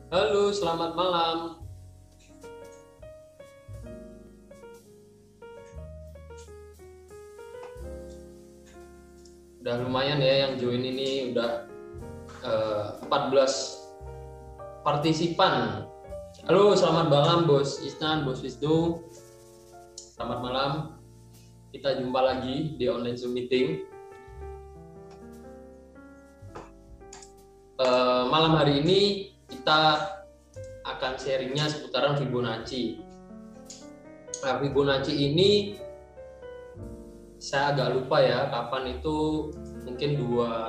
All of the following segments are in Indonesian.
Halo, selamat malam. Udah lumayan ya yang join ini, udah 14 partisipan. Halo, selamat malam Bos Isnan, Bos Wisnu. Selamat malam. Kita jumpa lagi di online Zoom meeting. Malam hari ini kita akan sharingnya seputaran Fibonacci. Nah, Fibonacci ini saya agak lupa ya kapan itu, mungkin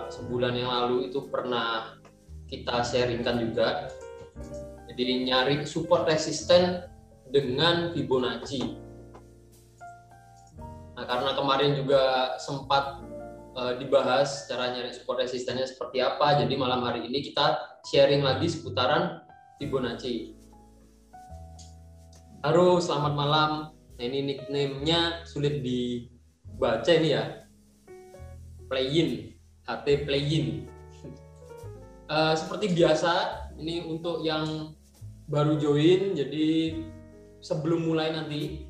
sebulan yang lalu itu pernah kita sharingkan juga. Jadi nyari support resisten dengan Fibonacci. Nah, karena kemarin juga sempat dibahas cara nyari support resistennya seperti apa, jadi malam hari ini kita sharing lagi seputaran Fibonacci. Halo, selamat malam. Nah, ini nickname-nya sulit dibaca ini ya. Playin, HT Playin. Seperti biasa, ini untuk yang baru join, jadi sebelum mulai nanti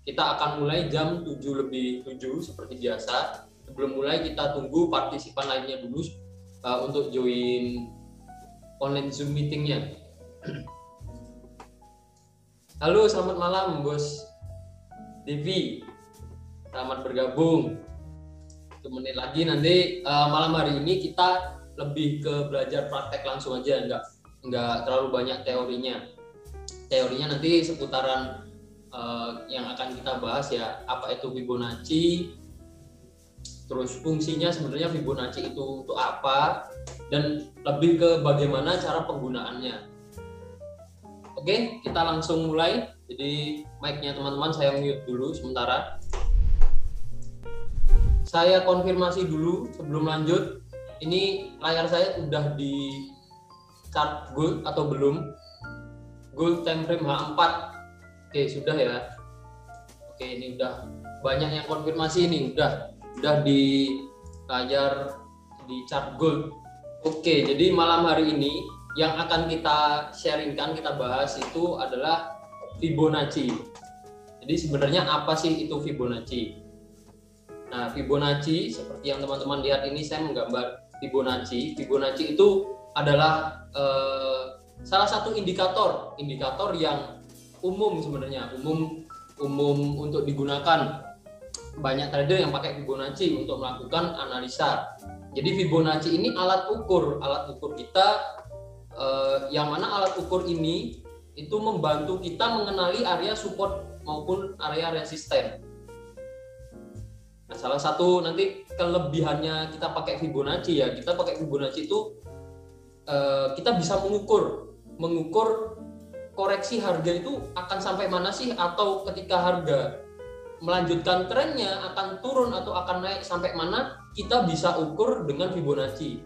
kita akan mulai jam 7:07 seperti biasa. Sebelum mulai kita tunggu partisipan lainnya dulu untuk join online Zoom meetingnya. Halo, selamat malam Bos Devi. Selamat bergabung. 1 menit lagi nanti malam hari ini kita lebih ke belajar praktek langsung aja, nggak terlalu banyak teorinya. Teorinya nanti seputaran yang akan kita bahas ya, apa itu Fibonacci, terus fungsinya sebenarnya Fibonacci itu untuk apa, dan lebih ke bagaimana cara penggunaannya. Oke, kita langsung mulai. Jadi mic-nya teman-teman saya mute dulu sementara. Saya konfirmasi dulu sebelum lanjut. Ini layar saya udah di chart gold atau belum? Gold time frame H4. Oke, sudah ya. Oke, ini udah banyak yang konfirmasi ini, udah di layar di chart gold. Oke, jadi malam hari ini yang akan kita sharingkan, kita bahas itu adalah Fibonacci. Jadi sebenarnya apa sih itu Fibonacci? Nah, Fibonacci seperti yang teman-teman lihat ini, saya menggambar Fibonacci. Fibonacci itu adalah salah satu indikator yang umum sebenarnya, umum untuk digunakan. Banyak trader yang pakai Fibonacci untuk melakukan analisa. Jadi Fibonacci ini alat ukur kita, yang mana alat ukur ini itu membantu kita mengenali area support maupun area resisten. Nah, salah satu nanti kelebihannya kita pakai Fibonacci ya, kita pakai Fibonacci itu kita bisa mengukur koreksi harga itu akan sampai mana sih, atau ketika harga melanjutkan trennya akan turun atau akan naik sampai mana, kita bisa ukur dengan Fibonacci.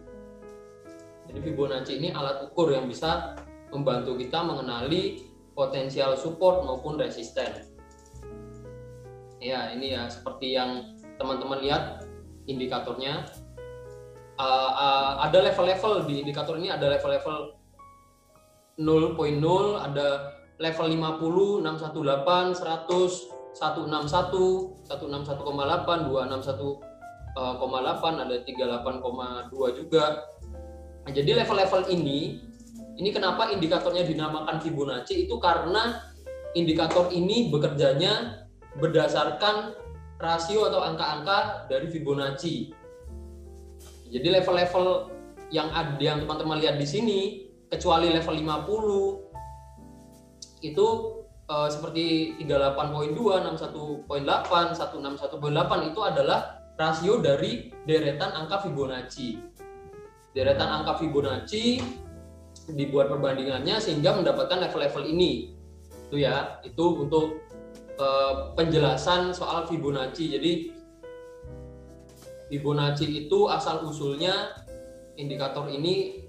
Jadi Fibonacci ini alat ukur yang bisa membantu kita mengenali potensial support maupun resisten. Ya, ini ya seperti yang teman-teman lihat indikatornya. Ada level-level di indikator ini, ada level-level 0.0, ada level 50, 618, 100, 161, 161,8, 261,8, ada 38,2 juga. Nah, jadi level-level ini kenapa indikatornya dinamakan Fibonacci, itu karena indikator ini bekerjanya berdasarkan rasio atau angka-angka dari Fibonacci. Jadi level-level yang teman-teman lihat di sini, kecuali level 50 itu seperti 38.2, 61.8, 161.8 itu adalah rasio dari deretan angka Fibonacci. Deretan angka Fibonacci dibuat perbandingannya sehingga mendapatkan level-level ini. Itu ya, itu untuk penjelasan soal Fibonacci. Jadi Fibonacci itu asal usulnya indikator ini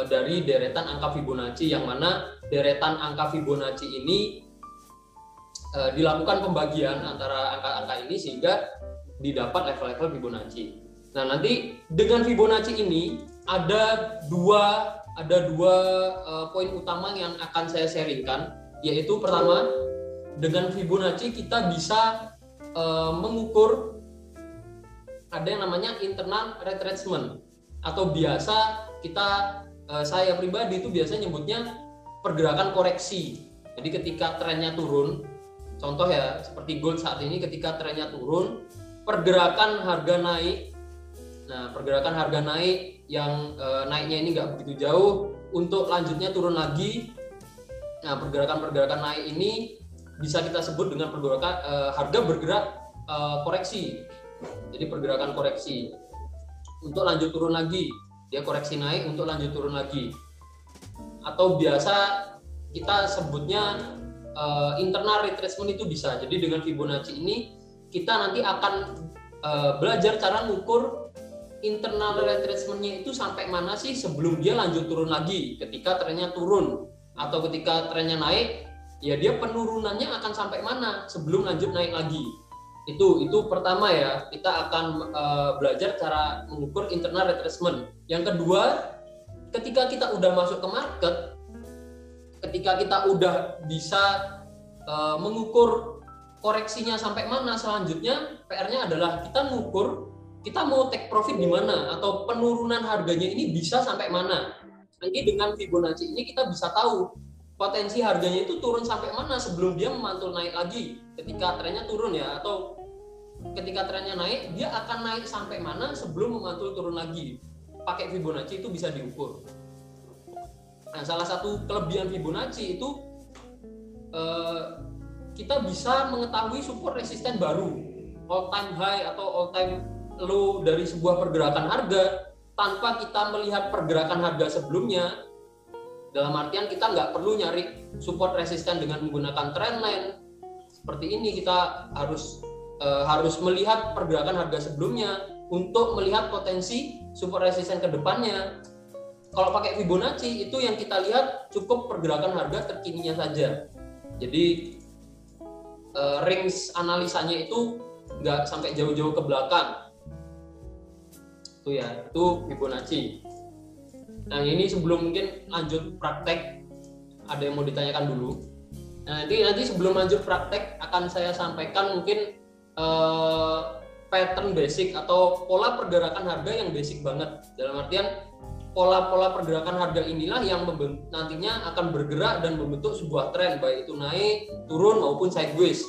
dari deretan angka Fibonacci, yang mana deretan angka Fibonacci ini dilakukan pembagian antara angka-angka ini sehingga didapat level-level Fibonacci. Nah, nanti dengan Fibonacci ini ada dua poin utama yang akan saya sharingkan, yaitu pertama, dengan Fibonacci kita bisa mengukur ada yang namanya internal retracement, atau biasa saya pribadi itu biasanya nyebutnya pergerakan koreksi. Jadi ketika trennya turun, contoh ya seperti gold saat ini, ketika trennya turun, pergerakan harga naik. Nah, pergerakan harga naik yang naiknya ini nggak begitu jauh, untuk lanjutnya turun lagi. Nah, pergerakan naik ini bisa kita sebut dengan pergerakan harga bergerak koreksi. Jadi pergerakan koreksi untuk lanjut turun lagi, dia koreksi naik untuk lanjut turun lagi, atau biasa kita sebutnya internal retracement itu bisa. Jadi dengan Fibonacci ini kita nanti akan belajar cara mengukur internal retracement-nya itu sampai mana sih sebelum dia lanjut turun lagi. Ketika trennya turun atau ketika trennya naik, ya dia penurunannya akan sampai mana sebelum lanjut naik lagi. Itu pertama ya, kita akan belajar cara mengukur internal retracement. Yang kedua, ketika kita udah masuk ke market, ketika kita udah bisa mengukur koreksinya sampai mana, selanjutnya PR-nya adalah kita mengukur kita mau take profit di mana, atau penurunan harganya ini bisa sampai mana. Nanti dengan Fibonacci ini kita bisa tahu potensi harganya itu turun sampai mana sebelum dia memantul naik lagi. Ketika trennya turun ya, atau ketika trennya naik, dia akan naik sampai mana sebelum memantul turun lagi. Pakai Fibonacci itu bisa diukur. Nah, salah satu kelebihan Fibonacci itu kita bisa mengetahui support resisten baru, all time high atau all time low dari sebuah pergerakan harga tanpa kita melihat pergerakan harga sebelumnya. Dalam artian kita nggak perlu nyari support resisten dengan menggunakan trendline seperti ini. Kita harus melihat pergerakan harga sebelumnya untuk melihat potensi support resisten ke depannya. Kalau pakai Fibonacci itu yang kita lihat cukup pergerakan harga terkininya saja. Jadi range analisanya itu nggak sampai jauh-jauh ke belakang. Itu ya, itu Fibonacci. Nah, ini sebelum mungkin lanjut praktek, ada yang mau ditanyakan dulu. Nah, nanti sebelum lanjut praktek akan saya sampaikan mungkin pattern basic atau pola pergerakan harga yang basic banget. Dalam artian pola-pola pergerakan harga inilah yang nantinya akan bergerak dan membentuk sebuah tren, baik itu naik, turun maupun sideways.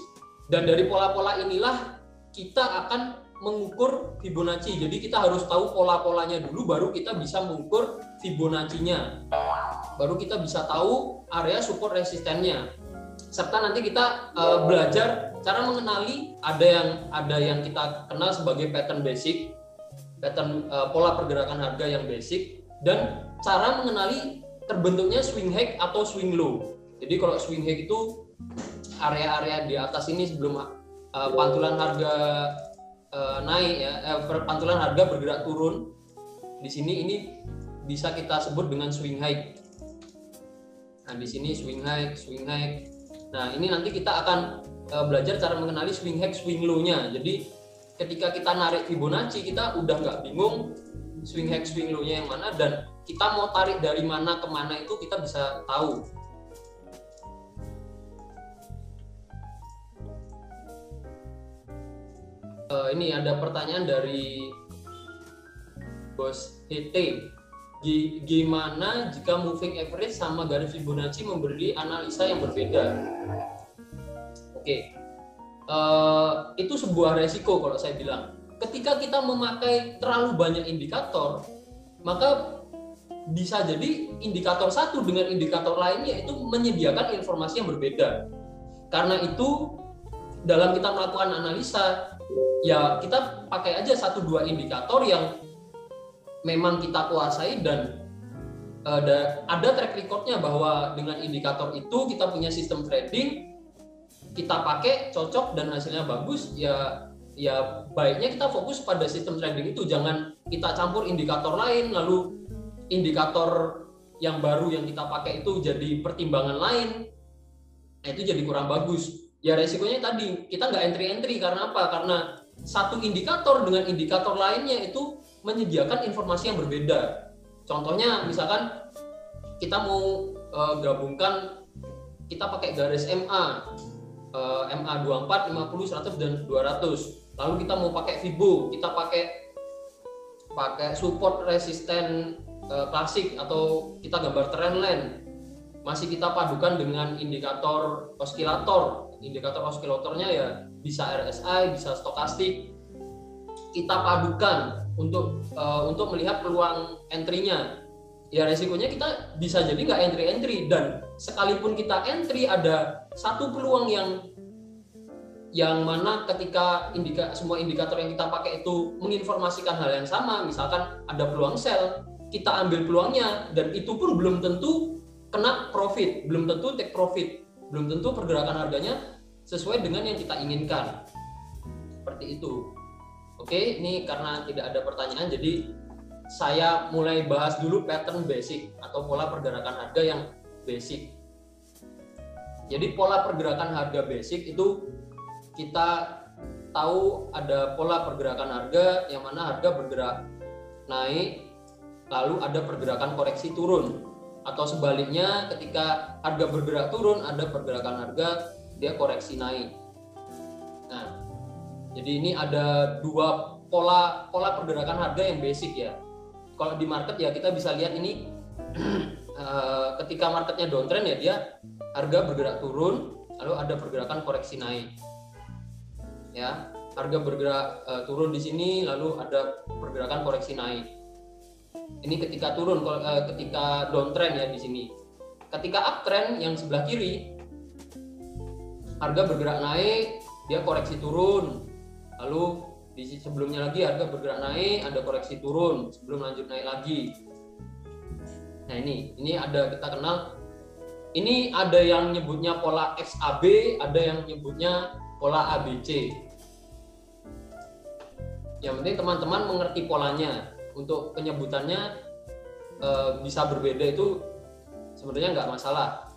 Dan dari pola-pola inilah kita akan mengukur Fibonacci. Jadi kita harus tahu pola-polanya dulu, baru kita bisa mengukur Fibonacci-nya. Baru kita bisa tahu area support resistennya. Serta nanti kita belajar cara mengenali ada yang kita kenal sebagai pattern basic, pattern pola pergerakan harga yang basic, dan cara mengenali terbentuknya swing high atau swing low. Jadi kalau swing high itu area-area di atas ini sebelum pantulan harga naik ya, pantulan harga bergerak turun. Di sini ini bisa kita sebut dengan swing high. Nah, di sini swing high. Nah, ini nanti kita akan belajar cara mengenali swing high, swing low-nya. Jadi ketika kita narik Fibonacci, kita udah nggak bingung swing high, swing low-nya yang mana, dan kita mau tarik dari mana ke mana itu kita bisa tahu. Ini ada pertanyaan dari Bos HT. Gimana jika moving average sama garis Fibonacci memberi analisa yang berbeda? Oke. Itu sebuah resiko kalau saya bilang. Ketika kita memakai terlalu banyak indikator, maka bisa jadi indikator satu dengan indikator lainnya itu menyediakan informasi yang berbeda. Karena itu dalam kita melakukan analisa, ya kita pakai aja 1-2 indikator yang memang kita kuasai dan ada track recordnya bahwa dengan indikator itu kita punya sistem trading, kita pakai cocok dan hasilnya bagus, ya baiknya kita fokus pada sistem trading itu. Jangan kita campur indikator lain, lalu indikator yang baru yang kita pakai itu jadi pertimbangan lain. Nah, itu jadi kurang bagus. Ya resikonya tadi kita nggak entry karena apa? Karena satu indikator dengan indikator lainnya itu menyediakan informasi yang berbeda. Contohnya misalkan kita mau gabungkan, kita pakai garis MA, MA 24, 50, 100 dan 200. Lalu kita mau pakai Fibo, kita pakai support resisten klasik, atau kita gambar trendline. Masih kita padukan dengan indikator osilator. Indikator osilatornya ya bisa RSI, bisa stokastik. Kita padukan untuk melihat peluang entry-nya. Ya resikonya kita bisa jadi nggak entry, dan sekalipun kita entry, ada satu peluang yang mana ketika semua indikator yang kita pakai itu menginformasikan hal yang sama. Misalkan ada peluang sell, kita ambil peluangnya, dan itu pun belum tentu kena profit, belum tentu take profit, belum tentu pergerakan harganya sesuai dengan yang kita inginkan. Seperti itu. Oke, ini karena tidak ada pertanyaan, jadi saya mulai bahas dulu pattern basic atau pola pergerakan harga yang basic. Jadi pola pergerakan harga basic itu kita tahu ada pola pergerakan harga yang mana harga bergerak naik, lalu ada pergerakan koreksi turun, atau sebaliknya ketika harga bergerak turun ada pergerakan harga dia koreksi naik. Nah, jadi ini ada dua pola pergerakan harga yang basic ya. Kalau di market ya kita bisa lihat ini ketika marketnya downtrend ya dia harga bergerak turun, lalu ada pergerakan koreksi naik. Ya, harga bergerak turun di sini, lalu ada pergerakan koreksi naik. Ini ketika turun, ketika downtrend ya di sini. Ketika uptrend yang sebelah kiri, harga bergerak naik, dia koreksi turun. Lalu di sebelumnya lagi harga bergerak naik, ada koreksi turun sebelum lanjut naik lagi. Nah ini ada kita kenal. Ini ada yang nyebutnya pola XAB, ada yang nyebutnya pola ABC. Yang penting teman-teman mengerti polanya. Untuk penyebutannya bisa berbeda itu sebenarnya nggak masalah.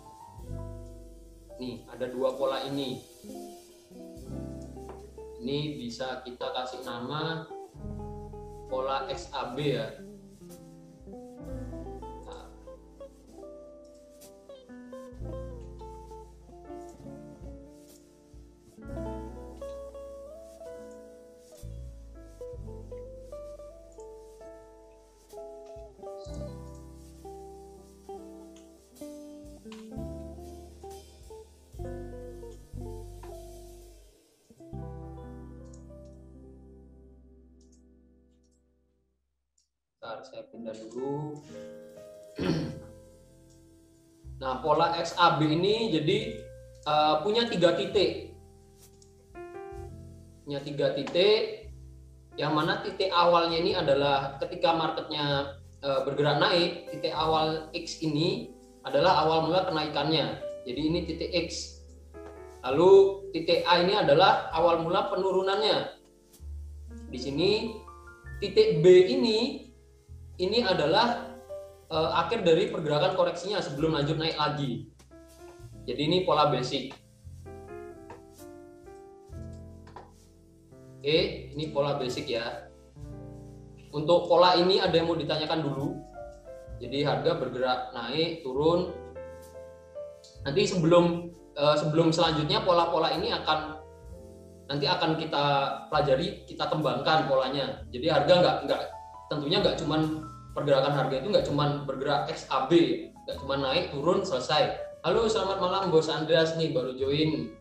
Nih ada dua pola ini. Ini bisa kita kasih nama pola XAB ya. Nah. Saya pindah dulu. Nah, pola XAB ini jadi punya 3 titik. Punya 3 titik, yang mana titik awalnya ini adalah ketika marketnya bergerak naik, titik awal X ini adalah awal mula kenaikannya. Jadi ini titik X. Lalu titik A ini adalah awal mula penurunannya. Di sini titik B ini adalah akhir dari pergerakan koreksinya sebelum lanjut naik lagi. Jadi ini pola basic. Oke, ini pola basic ya. Untuk pola ini ada yang mau ditanyakan dulu. Jadi harga bergerak naik, turun. Nanti sebelum selanjutnya pola-pola ini nanti akan kita pelajari, kita kembangkan polanya. Jadi harga tentunya nggak cuman pergerakan harga itu nggak cuman bergerak XAB, nggak cuman naik turun selesai. Halo, selamat malam Bos Andreas nih, baru join,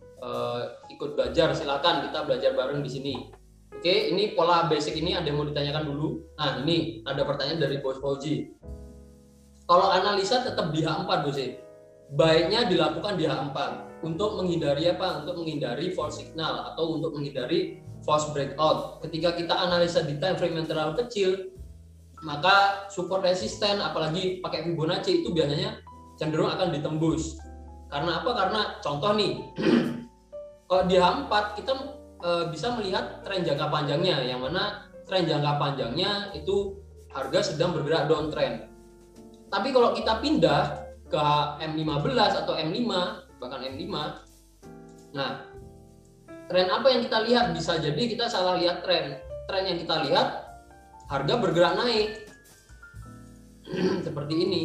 ikut belajar, silakan kita belajar bareng di sini. Oke, ini pola basic ini ada yang mau ditanyakan dulu. Nah, ini ada pertanyaan dari Bos Fauji. Kalau analisa tetap di H4 Bos, baiknya dilakukan di H4 untuk menghindari apa? Untuk menghindari false signal atau untuk menghindari false breakout. Ketika kita analisa di time frame yang terlalu kecil, maka support resisten apalagi pakai Fibonacci itu biasanya cenderung akan ditembus. Karena apa? Karena contoh nih, kalau di H4 kita bisa melihat tren jangka panjangnya, yang mana tren jangka panjangnya itu harga sedang bergerak downtrend. Tapi kalau kita pindah ke M15 atau M5, bahkan M5, nah tren apa yang kita lihat? Bisa jadi kita salah lihat tren. Tren yang kita lihat, harga bergerak naik. seperti ini.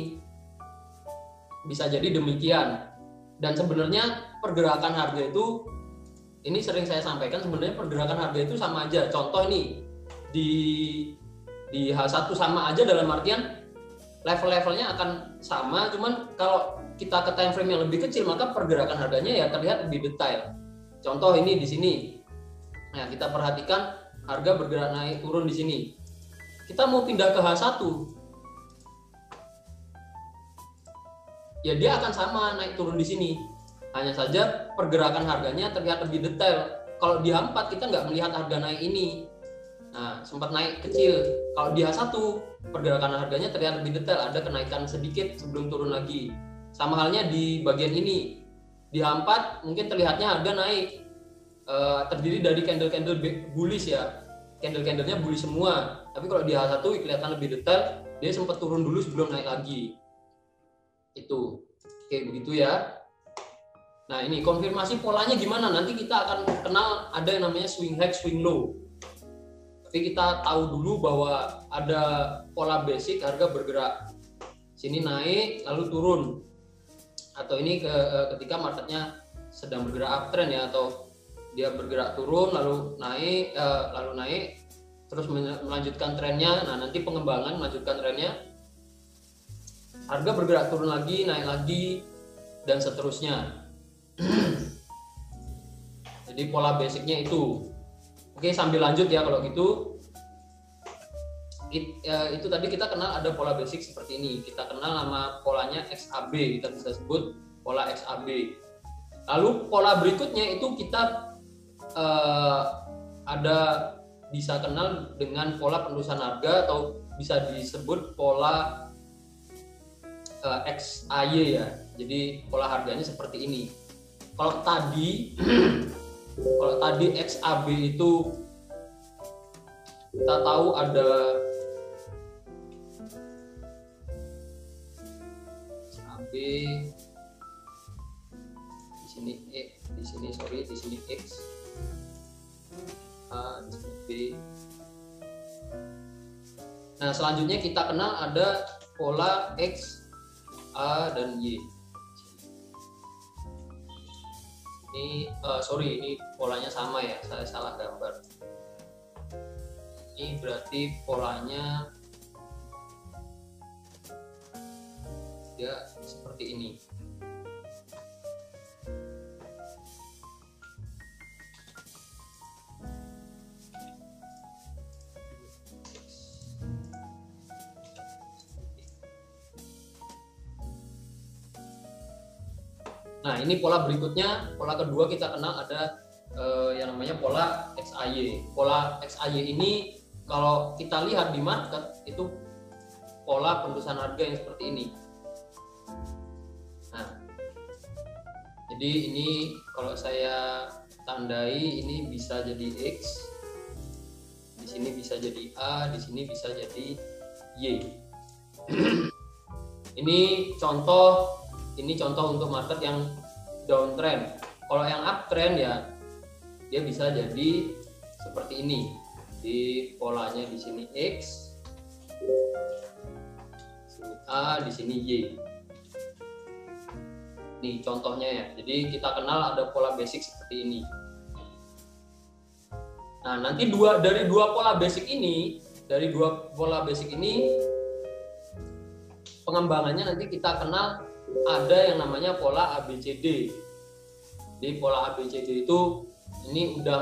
Bisa jadi demikian. Dan sebenarnya pergerakan harga itu, ini sering saya sampaikan, sebenarnya pergerakan harga itu sama aja. Contoh nih, di H1 sama aja dalam artian level-levelnya akan sama, cuman kalau kita ke time frame yang lebih kecil maka pergerakan harganya ya terlihat lebih detail. Contoh ini di sini. Nah, kita perhatikan harga bergerak naik turun di sini. Kita mau pindah ke H1, ya dia akan sama naik turun di sini. Hanya saja pergerakan harganya terlihat lebih detail. Kalau di H4 kita nggak melihat harga naik ini. Nah, sempat naik kecil. Kalau di H1 pergerakan harganya terlihat lebih detail, ada kenaikan sedikit sebelum turun lagi. Sama halnya di bagian ini. Di H4 mungkin terlihatnya harga naik. Terdiri dari candle-candle bullish ya. Candle-candlenya bullish semua. Tapi kalau di H1 kelihatan lebih detail, dia sempat turun dulu sebelum naik lagi. Itu. Oke, begitu ya. Nah, ini konfirmasi polanya gimana? Nanti kita akan kenal ada yang namanya swing high, swing low. Tapi kita tahu dulu bahwa ada pola basic, harga bergerak. Sini naik lalu turun. Atau ini ketika marketnya sedang bergerak uptrend ya, atau dia bergerak turun lalu naik terus melanjutkan trennya. Nah, nanti pengembangan melanjutkan trennya, harga bergerak turun lagi, naik lagi, dan seterusnya. Jadi pola basicnya itu. Oke, sambil lanjut ya kalau gitu. Itu tadi kita kenal ada pola basic seperti ini. Kita kenal nama polanya XAB, kita bisa sebut pola XAB. Lalu pola berikutnya itu kita ada bisa kenal dengan pola penerusan harga, atau bisa disebut pola XAY ya. Jadi pola harganya seperti ini. Kalau tadi XAB itu kita tahu ada XAB di sini X, A, di sini B. Nah, selanjutnya kita kenal ada pola X, A, dan Y. Ini ini polanya sama ya, saya salah gambar. Ini berarti polanya ya seperti ini. Nah, ini pola berikutnya, pola kedua kita kenal ada yang namanya pola XAY. Pola XAY ini kalau kita lihat di market itu pola penerusan harga yang seperti ini. Nah, jadi ini kalau saya tandai ini bisa jadi X, di sini bisa jadi A, di sini bisa jadi Y. Ini contoh untuk market yang downtrend. Kalau yang uptrend ya dia bisa jadi seperti ini. Di polanya di sini X, di sini A, di sini Y. Ini contohnya ya. Jadi kita kenal ada pola basic seperti ini. Nah, nanti dari dua pola basic ini pengembangannya nanti kita kenal ada yang namanya pola ABCD. Di pola ABCD itu ini udah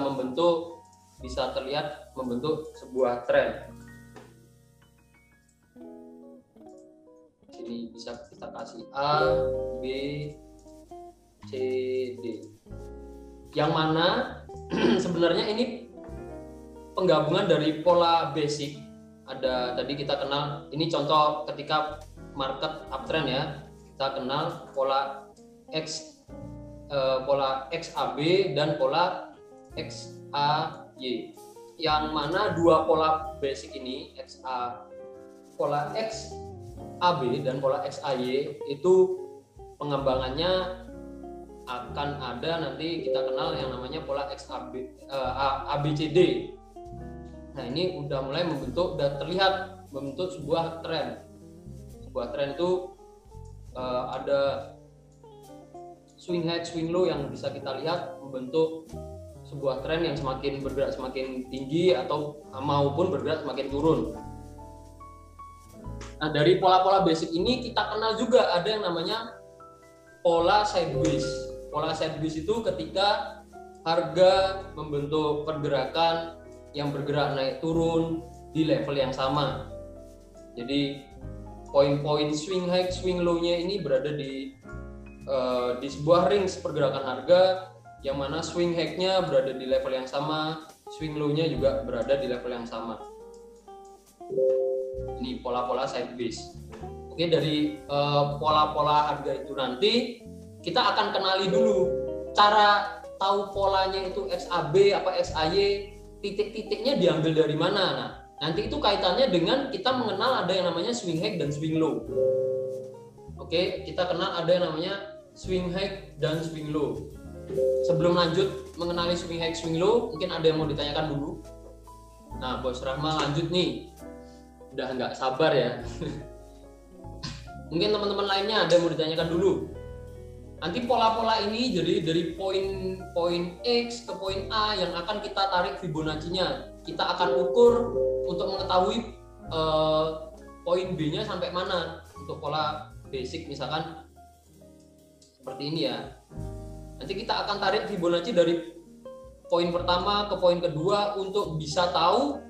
bisa terlihat membentuk sebuah tren. Sini bisa kita kasih A, B, C, D. Yang mana sebenarnya ini penggabungan dari pola basic. Ada tadi kita kenal, ini contoh ketika market uptrend ya. Kita kenal pola XAB dan pola XAY. Yang mana dua pola basic ini, pola XAB dan pola XAY itu pengembangannya akan ada nanti kita kenal yang namanya pola ABCD. Nah, ini udah mulai udah terlihat membentuk sebuah tren. sebuah tren itu ada swing high, swing low yang bisa kita lihat membentuk sebuah tren yang semakin bergerak semakin tinggi atau maupun bergerak semakin turun. Nah, dari pola-pola basic ini kita kenal juga ada yang namanya pola sideways. Pola sideways itu ketika harga membentuk pergerakan yang bergerak naik turun di level yang sama. Jadi poin-poin swing high, swing low-nya ini berada di sebuah range pergerakan harga yang mana swing high-nya berada di level yang sama, swing low-nya juga berada di level yang sama. Ini pola-pola sideways. Oke, dari pola-pola harga itu nanti kita akan kenali dulu cara tahu polanya itu XAB apa XAY, titik-titiknya diambil dari mana. Nah, nanti itu kaitannya dengan kita mengenal ada yang namanya swing high dan swing low. Oke, kita kenal ada yang namanya swing high dan swing low. Sebelum lanjut mengenali swing high, swing low, mungkin ada yang mau ditanyakan dulu. Nah, Bos Rahma lanjut nih. Udah nggak sabar ya. Mungkin teman-teman lainnya ada yang mau ditanyakan dulu. Nanti pola-pola ini jadi dari poin X ke poin A yang akan kita tarik Fibonacci-nya. Kita akan ukur untuk mengetahui poin B-nya sampai mana untuk pola basic misalkan seperti ini ya. Nanti kita akan tarik Fibonacci dari poin pertama ke poin kedua untuk bisa tahu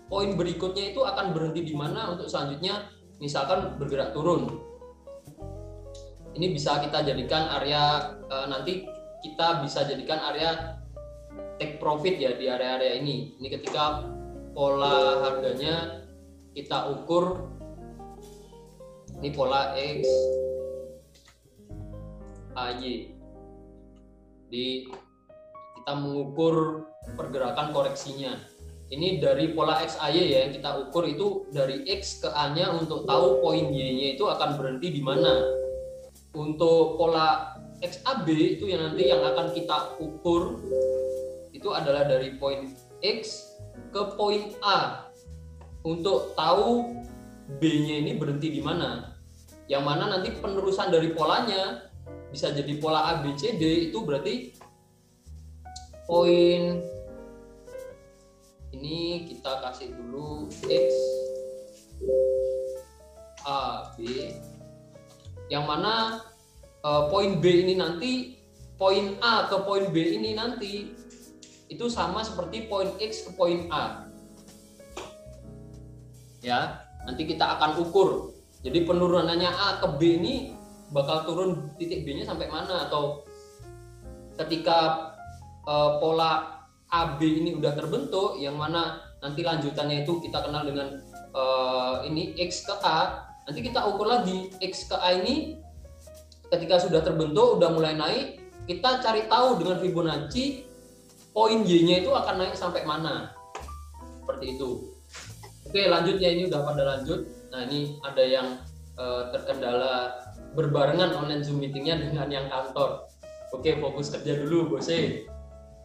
poin berikutnya itu akan berhenti di mana untuk selanjutnya misalkan bergerak turun. Ini bisa kita jadikan area nanti kita bisa jadikan area take profit ya di area-area ini. Ini ketika pola harganya kita ukur, ini pola X AY. Kita mengukur pergerakan koreksinya. Ini dari pola XAY ya, yang kita ukur itu dari X ke A-nya untuk tahu poin Y-nya itu akan berhenti di mana. Untuk pola XAB itu yang nanti yang akan kita ukur itu adalah dari poin X ke poin A untuk tahu B-nya ini berhenti di mana. Yang mana nanti penerusan dari polanya bisa jadi pola ABCD itu berarti poin ini kita kasih dulu X A B yang mana poin B ini nanti poin A ke poin B ini nanti itu sama seperti poin X ke poin A ya, nanti kita akan ukur jadi penurunannya A ke B ini bakal turun titik B nya sampai mana, atau ketika pola AB ini udah terbentuk yang mana nanti lanjutannya itu kita kenal dengan ini X ke A, nanti kita ukur lagi X ke A ini ketika sudah terbentuk udah mulai naik, kita cari tahu dengan Fibonacci poin Y nya itu akan naik sampai mana, seperti itu. Oke, lanjut ya, ini udah pada lanjut. Nah, ini ada yang terkendala berbarengan online Zoom meetingnya dengan yang kantor. Oke, fokus kerja dulu Bose,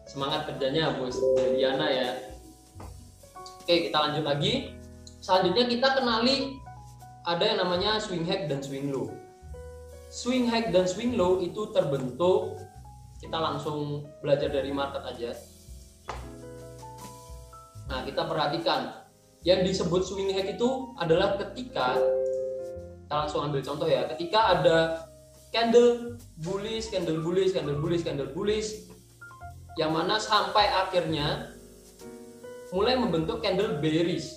semangat kerjanya Bos Deliana ya. Oke, kita lanjut lagi. Selanjutnya kita kenali ada yang namanya swing high dan swing low. Swing high dan swing low itu terbentuk, kita langsung belajar dari market aja. Nah, kita perhatikan yang disebut swing high itu adalah ketika kita langsung ambil contoh ya, ketika ada candle bullish, candle bullish, candle bullish, candle bullish, yang mana sampai akhirnya mulai membentuk candle bearish.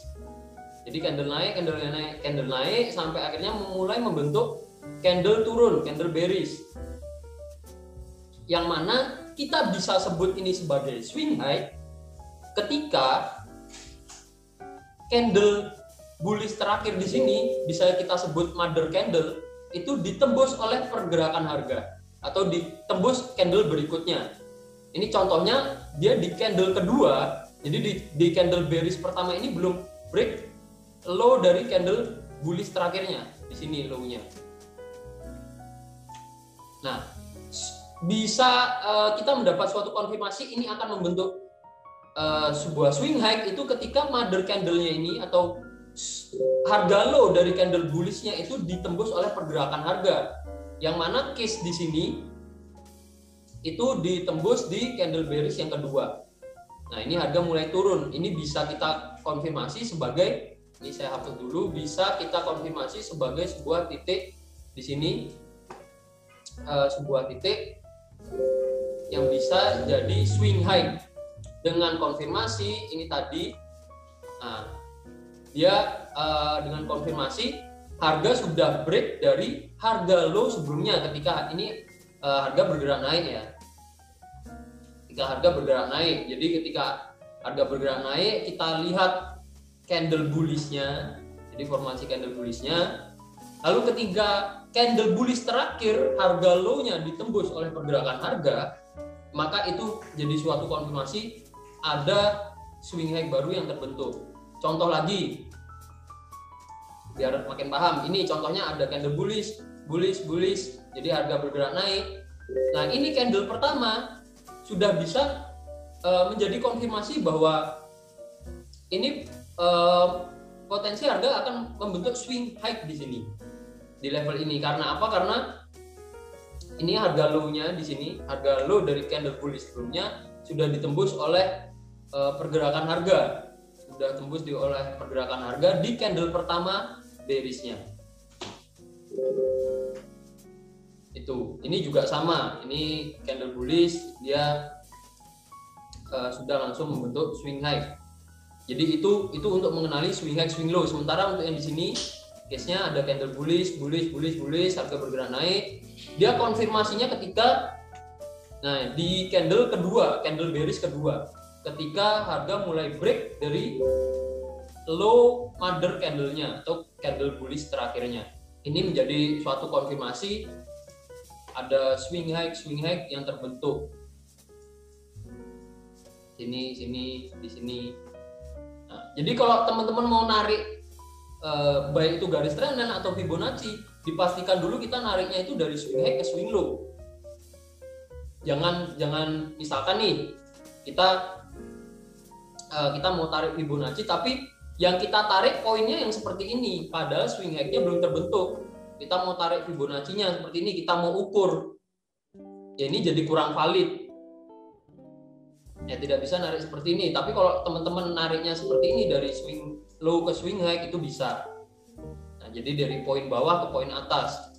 Jadi candle naik, candle naik, candle naik, sampai akhirnya mulai membentuk candle turun, candle bearish. Yang mana kita bisa sebut ini sebagai swing high ketika candle bullish terakhir di sini bisa kita sebut mother candle itu ditembus oleh pergerakan harga atau ditembus candle berikutnya. Ini contohnya dia di candle kedua, jadi di candle bearish pertama ini belum break low dari candle bullish terakhirnya, di sini low-nya. Nah, bisa kita mendapat suatu konfirmasi ini akan membentuk sebuah swing high itu ketika mother candle-nya ini atau harga low dari candle bullish-nya itu ditembus oleh pergerakan harga. Yang mana case di sini itu ditembus di candle bearish yang kedua. Nah, ini harga mulai turun. Ini bisa kita konfirmasi sebagai, ini saya hapus dulu, bisa kita konfirmasi sebagai sebuah titik di sini, sebuah titik yang bisa jadi swing high dengan konfirmasi ini tadi. Nah, dia dengan konfirmasi harga sudah break dari harga low sebelumnya ketika ini harga bergerak naik ya. Ketika harga bergerak naik, jadi ketika harga bergerak naik kita lihat candle bullish-nya, jadi formasi candle bullish-nya. Lalu ketika candle bullish terakhir harga low-nya ditembus oleh pergerakan harga, maka itu jadi suatu konfirmasi ada swing high baru yang terbentuk. Contoh lagi biar makin paham, ini contohnya ada candle bullish, jadi harga bergerak naik. Nah, ini candle pertama sudah bisa menjadi konfirmasi bahwa ini potensi harga akan membentuk swing high di sini, di level ini. Karena apa? Karena ini harga low-nya di sini, harga low dari candle bullish sebelumnya sudah ditembus oleh pergerakan harga, sudah tembus oleh pergerakan harga di candle pertama bearish-nya. Itu, ini juga sama, ini candle bullish dia sudah langsung membentuk swing high. Jadi itu untuk mengenali swing high, swing low. Sementara untuk yang di sini case-nya ada candle bullish, harga bergerak naik. Dia konfirmasinya ketika di candle kedua, candle bearish kedua, ketika harga mulai break dari low mother candle-nya atau candle bullish terakhirnya. Ini menjadi suatu konfirmasi ada swing high yang terbentuk. Sini, di sini. Nah, jadi kalau teman-teman mau narik baik itu garis trendline atau Fibonacci, dipastikan dulu kita nariknya itu dari swing high ke swing low. Jangan misalkan nih kita mau tarik Fibonacci tapi yang kita tarik poinnya yang seperti ini, padahal swing high-nya belum terbentuk. Kita mau tarik Fibonacci-nya seperti ini, kita mau ukur, ya ini jadi kurang valid. Ya tidak bisa narik seperti ini. Tapi kalau teman-teman nariknya seperti ini dari swing low ke swing high itu bisa. Nah, jadi dari poin bawah ke poin atas.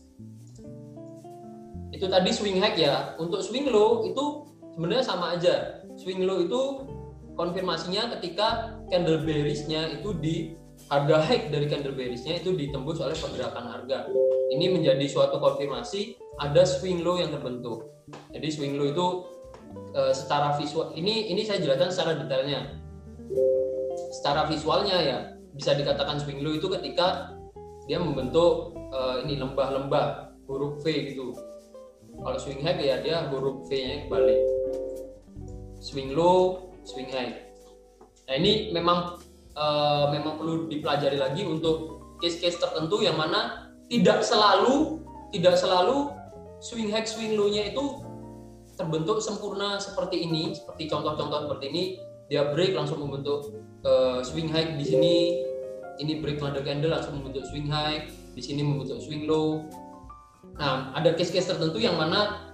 Itu tadi swing high ya. Untuk swing low itu sebenarnya sama aja. Swing low itu konfirmasinya ketika candle bearish-nya itu di harga high dari candle bearish-nya itu ditembus oleh pergerakan harga. Ini menjadi suatu konfirmasi ada swing low yang terbentuk. Jadi swing low itu secara visual ini saya jelaskan secara detailnya. Secara visualnya ya bisa dikatakan swing low itu ketika dia membentuk ini lembah-lembah huruf V gitu. Kalau swing high ya dia huruf V-nya kebalik. Swing low, swing high. Nah, ini memang perlu dipelajari lagi untuk case-case tertentu yang mana tidak selalu swing high, swing low-nya itu terbentuk sempurna seperti ini, seperti contoh-contoh seperti ini. Dia break langsung membentuk swing high di sini, ini break mother candle langsung membentuk swing high, di sini membentuk swing low. Nah, ada case-case tertentu yang mana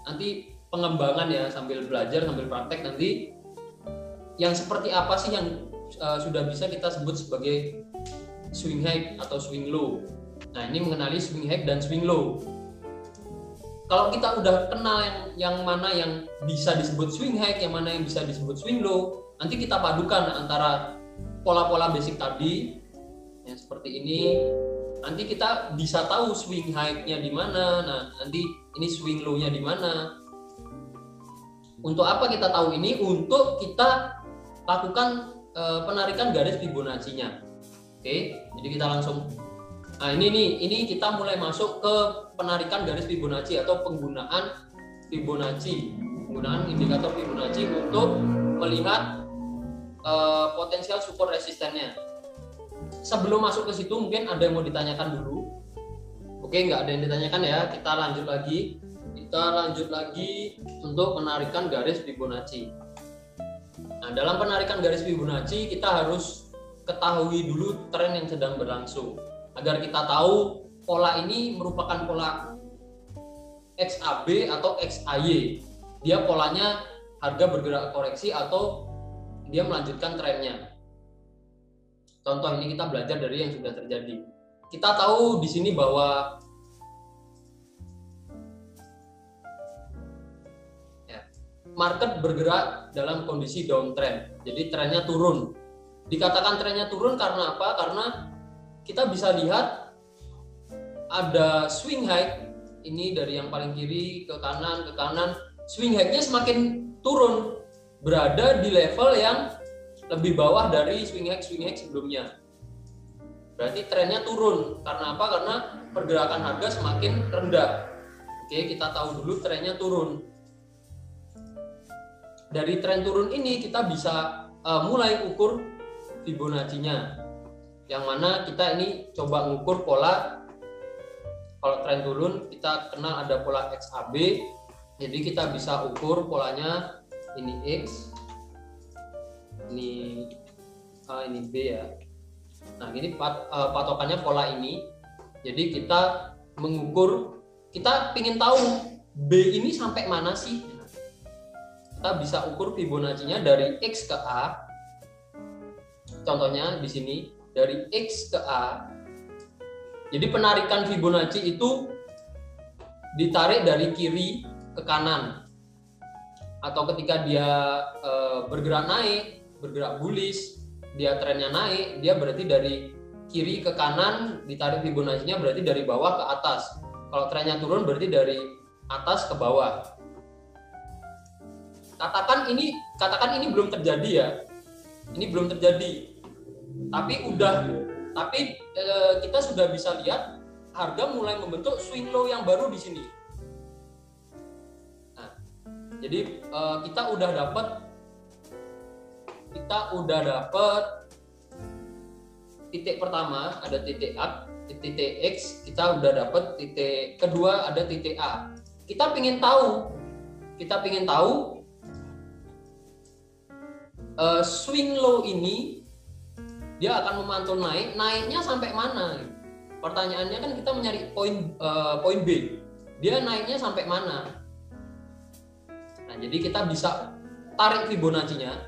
nanti pengembangan ya sambil belajar sambil praktek nanti yang seperti apa sih yang sudah bisa kita sebut sebagai swing high atau swing low. Nah, ini mengenali swing high dan swing low. Kalau kita udah kenal yang mana yang bisa disebut swing high, yang mana yang bisa disebut swing low, nanti kita padukan antara pola-pola basic tadi yang seperti ini. Nanti kita bisa tahu swing high-nya di mana. Nah, nanti ini swing low-nya di mana. Untuk apa kita tahu ini? Untuk kita lakukan penarikan garis Fibonacci-nya. Oke, jadi kita langsung. Nah, ini kita mulai masuk ke penarikan garis Fibonacci atau penggunaan indikator Fibonacci untuk melihat potensial support resistennya. Sebelum masuk ke situ mungkin ada yang mau ditanyakan dulu. Oke, nggak ada yang ditanyakan ya. Kita lanjut lagi untuk penarikan garis Fibonacci. Nah, dalam penarikan garis Fibonacci kita harus ketahui dulu tren yang sedang berlangsung agar kita tahu pola ini merupakan pola XAB atau XAY. Dia polanya harga bergerak koreksi atau dia melanjutkan trennya. Contoh ini kita belajar dari yang sudah terjadi. Kita tahu di sini bahwa market bergerak dalam kondisi downtrend. Jadi trennya turun. Dikatakan trennya turun karena apa? Karena kita bisa lihat ada swing high. Ini dari yang paling kiri ke kanan. Swing high-nya semakin turun. Berada di level yang lebih bawah dari swing high sebelumnya. Berarti trennya turun. Karena apa? Karena pergerakan harga semakin rendah. Oke, kita tahu dulu trennya turun. Dari tren turun ini kita bisa mulai ukur Fibonacci-nya, yang mana kita ini coba mengukur pola. Kalau tren turun kita kenal ada pola XAB, jadi kita bisa ukur polanya ini X, ini A, ini B ya. Nah ini patokannya pola ini, jadi kita mengukur, kita ingin tahu B ini sampai mana sih. Kita bisa ukur Fibonacci-nya dari X ke A. Contohnya di sini dari X ke A. Jadi penarikan Fibonacci itu ditarik dari kiri ke kanan. Atau ketika dia bergerak naik, bergerak bullish, dia trennya naik, dia berarti dari kiri ke kanan, ditarik Fibonacci-nya berarti dari bawah ke atas. Kalau trennya turun berarti dari atas ke bawah. Katakan ini belum terjadi ya, ini belum terjadi, tapi kita sudah bisa lihat harga mulai membentuk swing low yang baru di sini. Nah, jadi kita udah dapat titik pertama ada titik A, titik X, kita udah dapat titik kedua ada titik A. Kita ingin tahu swing low ini dia akan memantul naiknya sampai mana? Pertanyaannya kan kita mencari poin B. Dia naiknya sampai mana? Nah, jadi kita bisa tarik Fibonacci-nya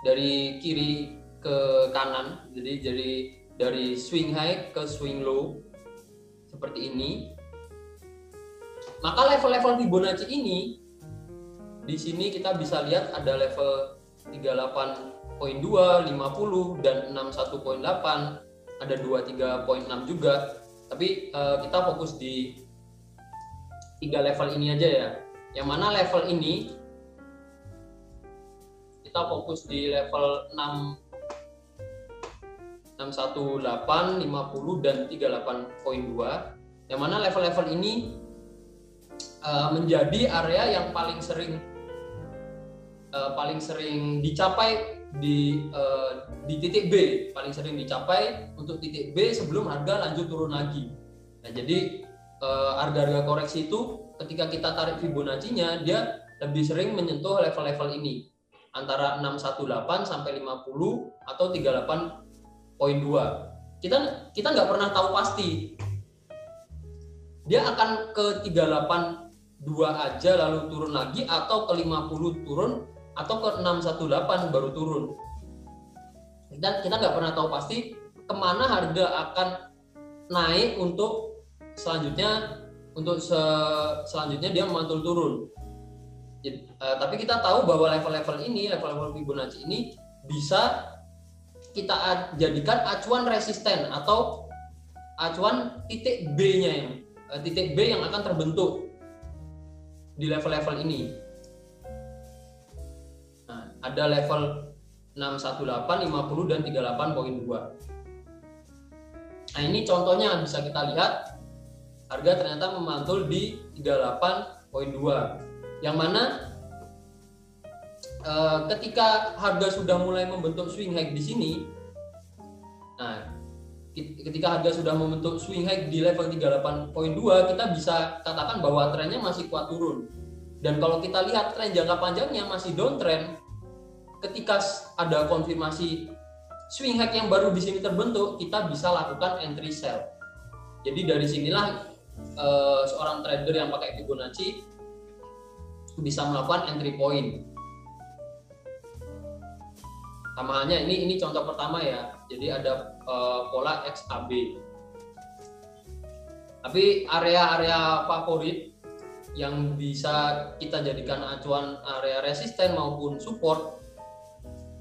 dari kiri ke kanan. Jadi dari swing high ke swing low seperti ini. Maka level-level Fibonacci ini di sini kita bisa lihat ada level 38.2, 50 dan 61.8, ada 23.6 juga. Tapi kita fokus di 3 level ini aja ya. Yang mana level ini kita fokus di level 618, 50 dan 38.2. Yang mana level-level ini menjadi area yang paling sering dicapai di titik B, paling sering dicapai untuk titik B sebelum harga lanjut turun lagi. Nah, jadi harga-harga koreksi itu ketika kita tarik Fibonacci-nya dia lebih sering menyentuh level-level ini antara 618 sampai 50 atau 38.2. Kita nggak pernah tahu pasti dia akan ke 38.2 aja lalu turun lagi atau ke 50 turun atau ke 618 baru turun. Dan kita nggak pernah tahu pasti kemana harga akan naik untuk selanjutnya dia memantul turun. Jadi, tapi kita tahu bahwa level-level Fibonacci ini bisa kita jadikan acuan resisten atau acuan titik B-nya titik B yang akan terbentuk di level-level ini. Nah, ada level 618, 50 dan 38.2. Nah, ini contohnya bisa kita lihat harga ternyata memantul di 38.2. Yang mana ketika harga sudah mulai membentuk swing high di sini. Nah, ketika harga sudah membentuk swing high di level 38.2, kita bisa katakan bahwa trennya masih kuat turun. Dan kalau kita lihat tren jangka panjangnya masih downtrend, ketika ada konfirmasi swing high yang baru di sini terbentuk, kita bisa lakukan entry sell. Jadi dari sinilah seorang trader yang pakai Fibonacci bisa melakukan entry point. Sama halnya ini contoh pertama ya. Jadi ada pola XAB. Tapi area-area favorit yang bisa kita jadikan acuan area resisten maupun support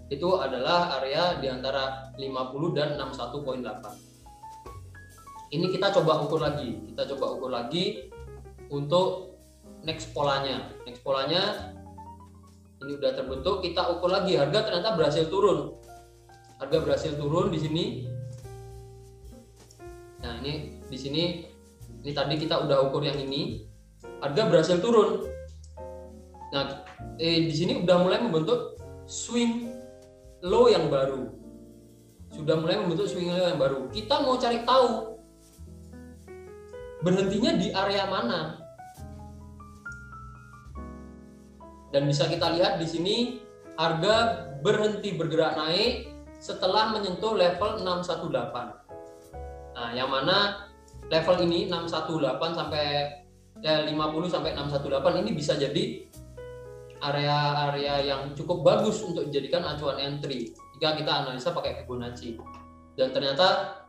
itu adalah area di antara 50 dan 61.8. Ini kita coba ukur lagi. Untuk next polanya. Next polanya ini udah terbentuk, kita ukur lagi. Harga ternyata berhasil turun. Harga berhasil turun di sini. Nah, ini di sini ini tadi kita udah ukur yang ini. Harga berhasil turun. Nah, di sini udah mulai membentuk swing low yang baru. Sudah mulai membentuk swing low yang baru. Kita mau cari tahu berhentinya di area mana. Dan bisa kita lihat di sini harga berhenti bergerak naik setelah menyentuh level 618. Nah, yang mana level ini 618 sampai 50 sampai 618 ini bisa jadi area-area yang cukup bagus untuk dijadikan acuan entry jika kita analisa pakai Fibonacci. Dan ternyata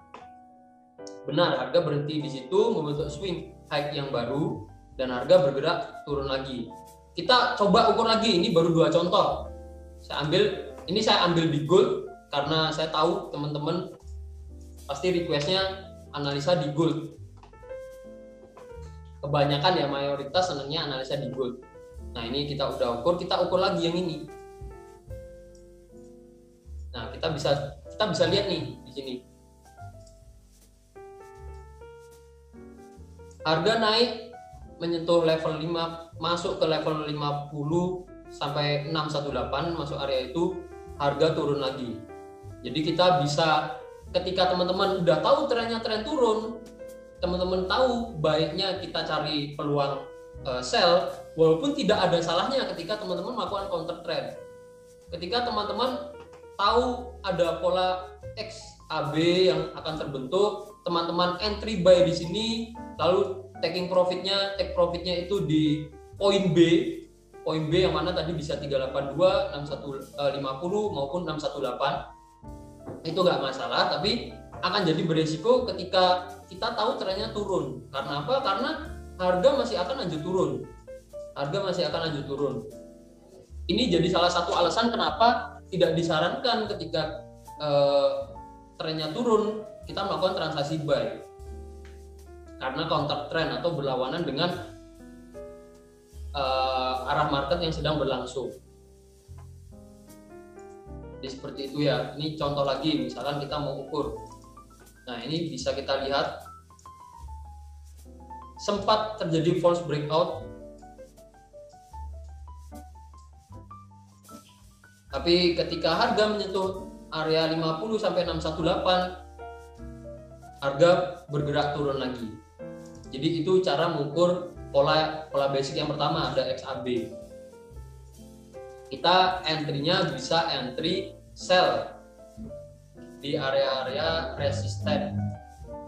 benar, harga berhenti di situ membentuk swing high yang baru dan harga bergerak turun lagi. Kita coba ukur lagi, ini baru 2 contoh. Saya ambil di gold karena saya tahu teman-teman pasti requestnya analisa di gold. Kebanyakan ya, mayoritas senangnya analisa di gold. Nah, ini kita udah ukur, kita ukur lagi yang ini. Nah, kita bisa lihat nih di sini. Harga naik menyentuh level 5, masuk ke level 50 sampai 618, masuk area itu, harga turun lagi. Jadi kita bisa, ketika teman-teman udah tahu trennya tren turun, teman-teman tahu baiknya kita cari peluang sell, walaupun tidak ada salahnya ketika teman-teman melakukan counter trend. Ketika teman-teman tahu ada pola XAB yang akan terbentuk, teman-teman entry buy di sini, lalu take profitnya itu di poin B yang mana tadi bisa 382, 6150 maupun 618. Itu nggak masalah, tapi akan jadi beresiko ketika kita tahu trennya turun. Karena apa? Karena harga masih akan lanjut turun. Ini jadi salah satu alasan kenapa tidak disarankan ketika trennya turun kita melakukan transaksi buy. Karena counter trend atau berlawanan dengan arah market yang sedang berlangsung. Jadi seperti itu ya. Ini contoh lagi, misalkan kita mau ukur. Nah, ini bisa kita lihat sempat terjadi false breakout, tapi ketika harga menyentuh area 50 sampai 618, harga bergerak turun lagi. Jadi itu cara mengukur pola basic yang pertama, ada XAB. Kita entry-nya bisa entry sell di area-area resisten,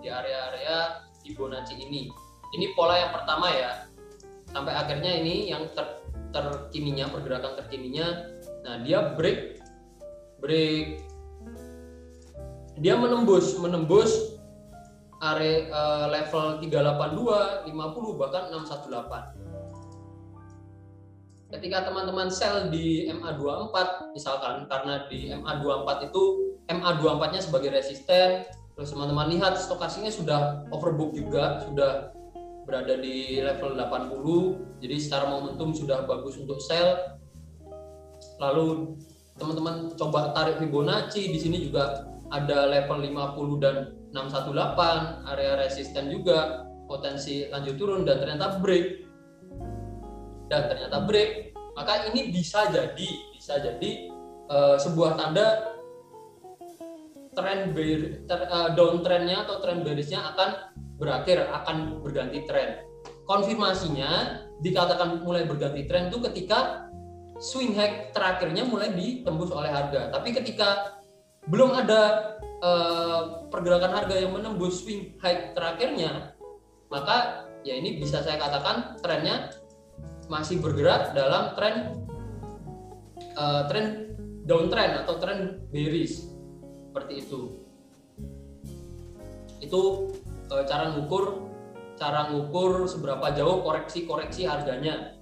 di area-area Fibonacci ini. Ini pola yang pertama ya. Sampai akhirnya ini yang terkininya, pergerakan terkininya. Nah, dia break. Dia menembus area level 382, 50 bahkan 618. Ketika teman-teman sell di MA24 misalkan, karena di MA24 itu MA24-nya sebagai resisten, terus teman-teman lihat stokastiknya sudah overbook juga, sudah berada di level 80, jadi secara momentum sudah bagus untuk sell. Lalu teman-teman coba tarik Fibonacci, di sini juga ada level 50 dan 618, area resisten juga, potensi lanjut turun dan ternyata break. Maka ini bisa jadi sebuah tanda downtrendnya atau trend bearishnya akan berakhir, akan berganti tren. Konfirmasinya dikatakan mulai berganti tren itu ketika swing high terakhirnya mulai ditembus oleh harga. Tapi ketika belum ada pergerakan harga yang menembus swing high terakhirnya, maka ya ini bisa saya katakan trennya masih bergerak dalam tren downtrend atau tren bearish seperti itu. Itu cara ngukur seberapa jauh koreksi harganya.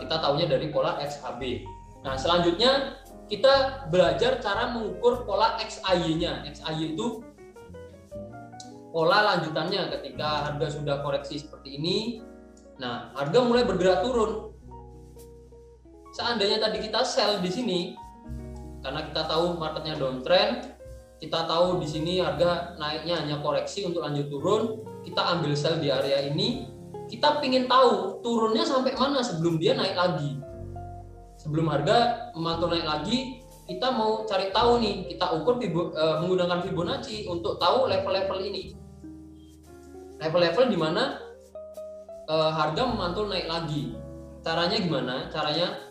Kita tahunya dari pola XHB. Nah, selanjutnya kita belajar cara mengukur pola XAY-nya. XAY itu pola lanjutannya ketika harga sudah koreksi seperti ini. Nah, harga mulai bergerak turun. Seandainya tadi kita sell di sini, karena kita tahu marketnya downtrend, kita tahu di sini harga naiknya hanya koreksi untuk lanjut turun, kita ambil sell di area ini, kita ingin tahu turunnya sampai mana sebelum dia naik lagi. Sebelum harga memantul naik lagi, kita mau cari tahu nih, kita ukur menggunakan Fibonacci untuk tahu level-level ini. Level-level di mana harga memantul naik lagi. Caranya gimana? Caranya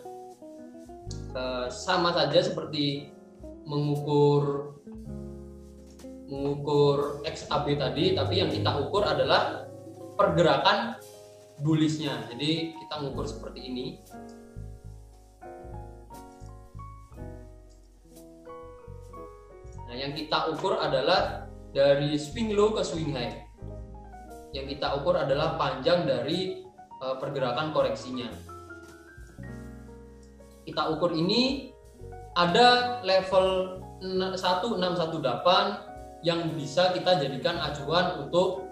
sama saja seperti mengukur XAB tadi, tapi yang kita ukur adalah pergerakan bullishnya. Jadi kita mengukur seperti ini. Nah, yang kita ukur adalah dari swing low ke swing high. Yang kita ukur adalah panjang dari pergerakan koreksinya. Kita ukur ini ada level 1618 yang bisa kita jadikan acuan untuk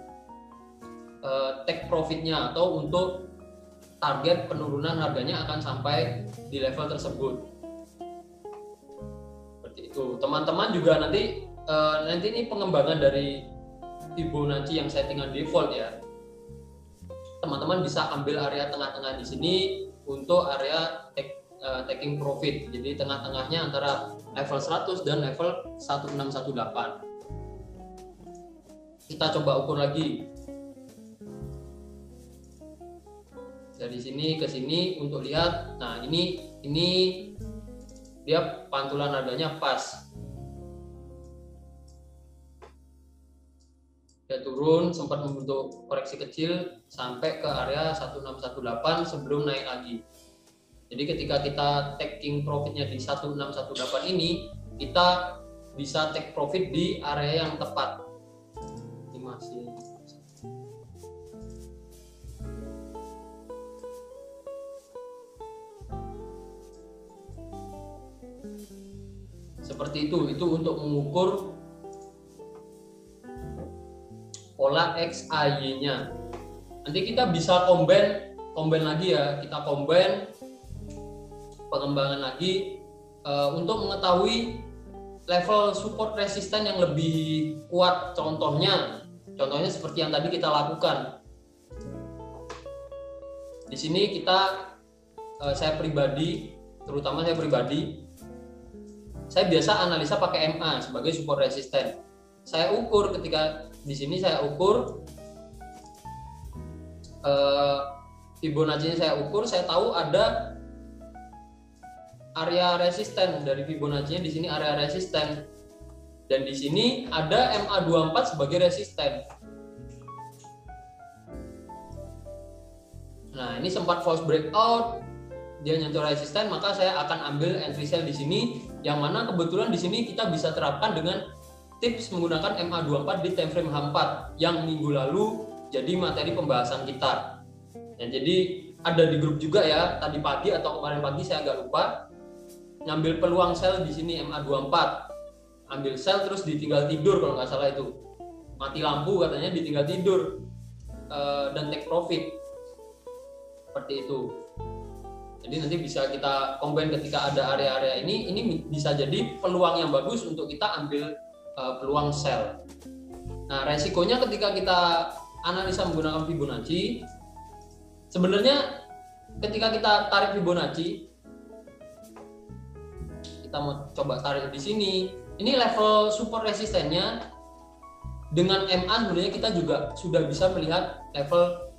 take profitnya atau untuk target penurunan harganya akan sampai di level tersebut. Seperti itu. Teman-teman juga nanti ini pengembangan dari Fibonacci yang settingan default ya. Teman-teman bisa ambil area tengah-tengah di sini untuk area taking profit. Jadi tengah-tengahnya antara level 100 dan level 1618. Kita coba ukur lagi. Dari sini ke sini untuk lihat. Nah, ini dia pantulan harganya pas. Dia turun, sempat membentuk koreksi kecil sampai ke area 1618 sebelum naik lagi. Jadi ketika kita taking profitnya di 1618 ini, kita bisa take profit di area yang tepat. Ini masih seperti itu untuk mengukur pola XAY-nya. Nanti kita bisa combine lagi ya, kita combine pengembangan lagi untuk mengetahui level support resisten yang lebih kuat. Contohnya seperti yang tadi kita lakukan. Di sini saya pribadi, saya biasa analisa pakai MA sebagai support resisten. Saya ukur ketika di sini saya ukur Fibonacci-nya saya tahu ada area resisten dari Fibonacci-nya di sini area resisten, dan di sini ada MA24 sebagai resisten. Nah, ini sempat false breakout, dia nyentuh resisten, maka saya akan ambil entry sell di sini, yang mana kebetulan di sini kita bisa terapkan dengan tips menggunakan MA24 di time frame H4 yang minggu lalu jadi materi pembahasan kita. Dan jadi ada di grup juga ya, tadi pagi atau kemarin pagi saya agak lupa, ngambil peluang sell di sini MA24, ambil sell terus ditinggal tidur kalau nggak salah itu, mati lampu katanya, ditinggal tidur dan take profit seperti itu. Jadi nanti bisa kita combine ketika ada area-area ini bisa jadi peluang yang bagus untuk kita ambil peluang sell. Nah, resikonya ketika kita analisa menggunakan Fibonacci, sebenarnya ketika kita tarik Fibonacci, kita mau coba tarik di sini, ini level support resistennya dengan MA sebenarnya kita juga sudah bisa melihat level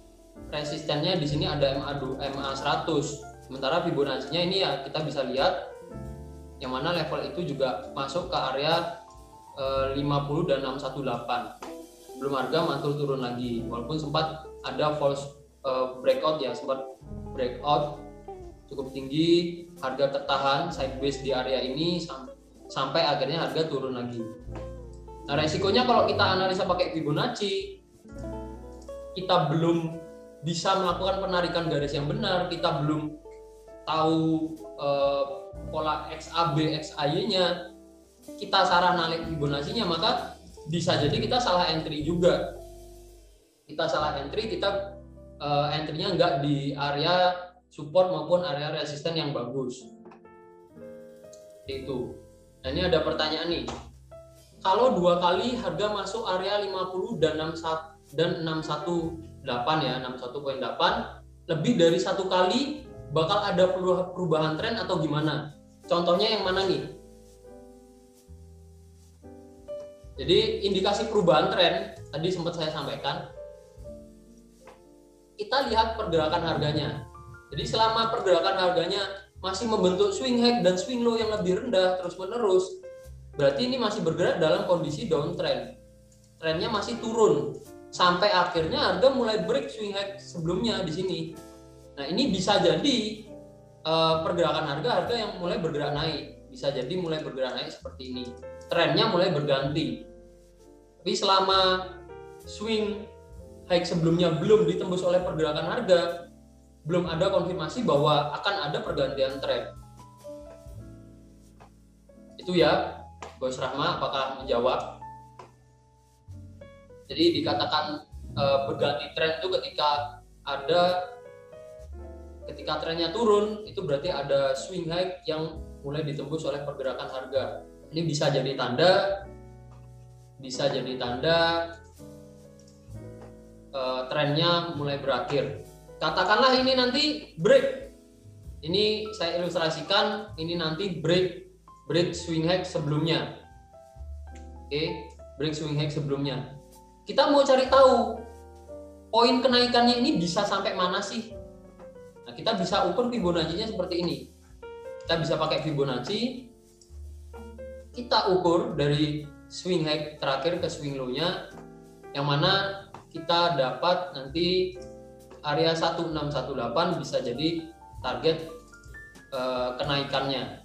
resistennya di sini ada MA 100. Sementara Fibonacci-nya ini ya kita bisa lihat yang mana level itu juga masuk ke area 50 dan 618. Belum harga mantul turun lagi, walaupun sempat ada false breakout ya, sempat breakout cukup tinggi, harga tertahan sideways di area ini sampai akhirnya harga turun lagi. Nah, resikonya kalau kita analisa pakai Fibonacci, kita belum bisa melakukan penarikan garis yang benar, kita belum tahu pola XAB, XAY-nya, kita salah narik Fibonacci-nya, maka bisa jadi kita salah entry juga. Kita salah entry, kita entry-nya nggak di area support maupun area resisten yang bagus. Itu. Nah, ini ada pertanyaan nih. Kalau 2 kali harga masuk area 50 dan 618 ya, 61.8, lebih dari 1 kali bakal ada perubahan tren atau gimana? Contohnya yang mana nih? Jadi indikasi perubahan tren tadi sempat saya sampaikan. Kita lihat pergerakan harganya. Jadi selama pergerakan harganya masih membentuk swing high dan swing low yang lebih rendah terus-menerus, berarti ini masih bergerak dalam kondisi downtrend. Trennya masih turun sampai akhirnya harga mulai break swing high sebelumnya di sini. Nah, ini bisa jadi pergerakan harga yang mulai bergerak naik, bisa jadi mulai bergerak naik seperti ini. Trennya mulai berganti. Tapi selama swing high sebelumnya belum ditembus oleh pergerakan harga, belum ada konfirmasi bahwa akan ada pergantian tren. Itu ya, Bos Rahma, apakah menjawab? Jadi dikatakan berganti tren itu ketika trennya turun, itu berarti ada swing high yang mulai ditembus oleh pergerakan harga. Ini bisa jadi tanda trennya mulai berakhir. Katakanlah ini nanti break. Ini saya ilustrasikan, ini nanti break swing high sebelumnya. Oke, break swing high sebelumnya. Kita mau cari tahu poin kenaikannya ini bisa sampai mana sih? Nah, kita bisa ukur Fibonacci-nya seperti ini. Kita bisa pakai Fibonacci. Kita ukur dari swing high terakhir ke swing low-nya, yang mana kita dapat nanti area 1618 bisa jadi target kenaikannya.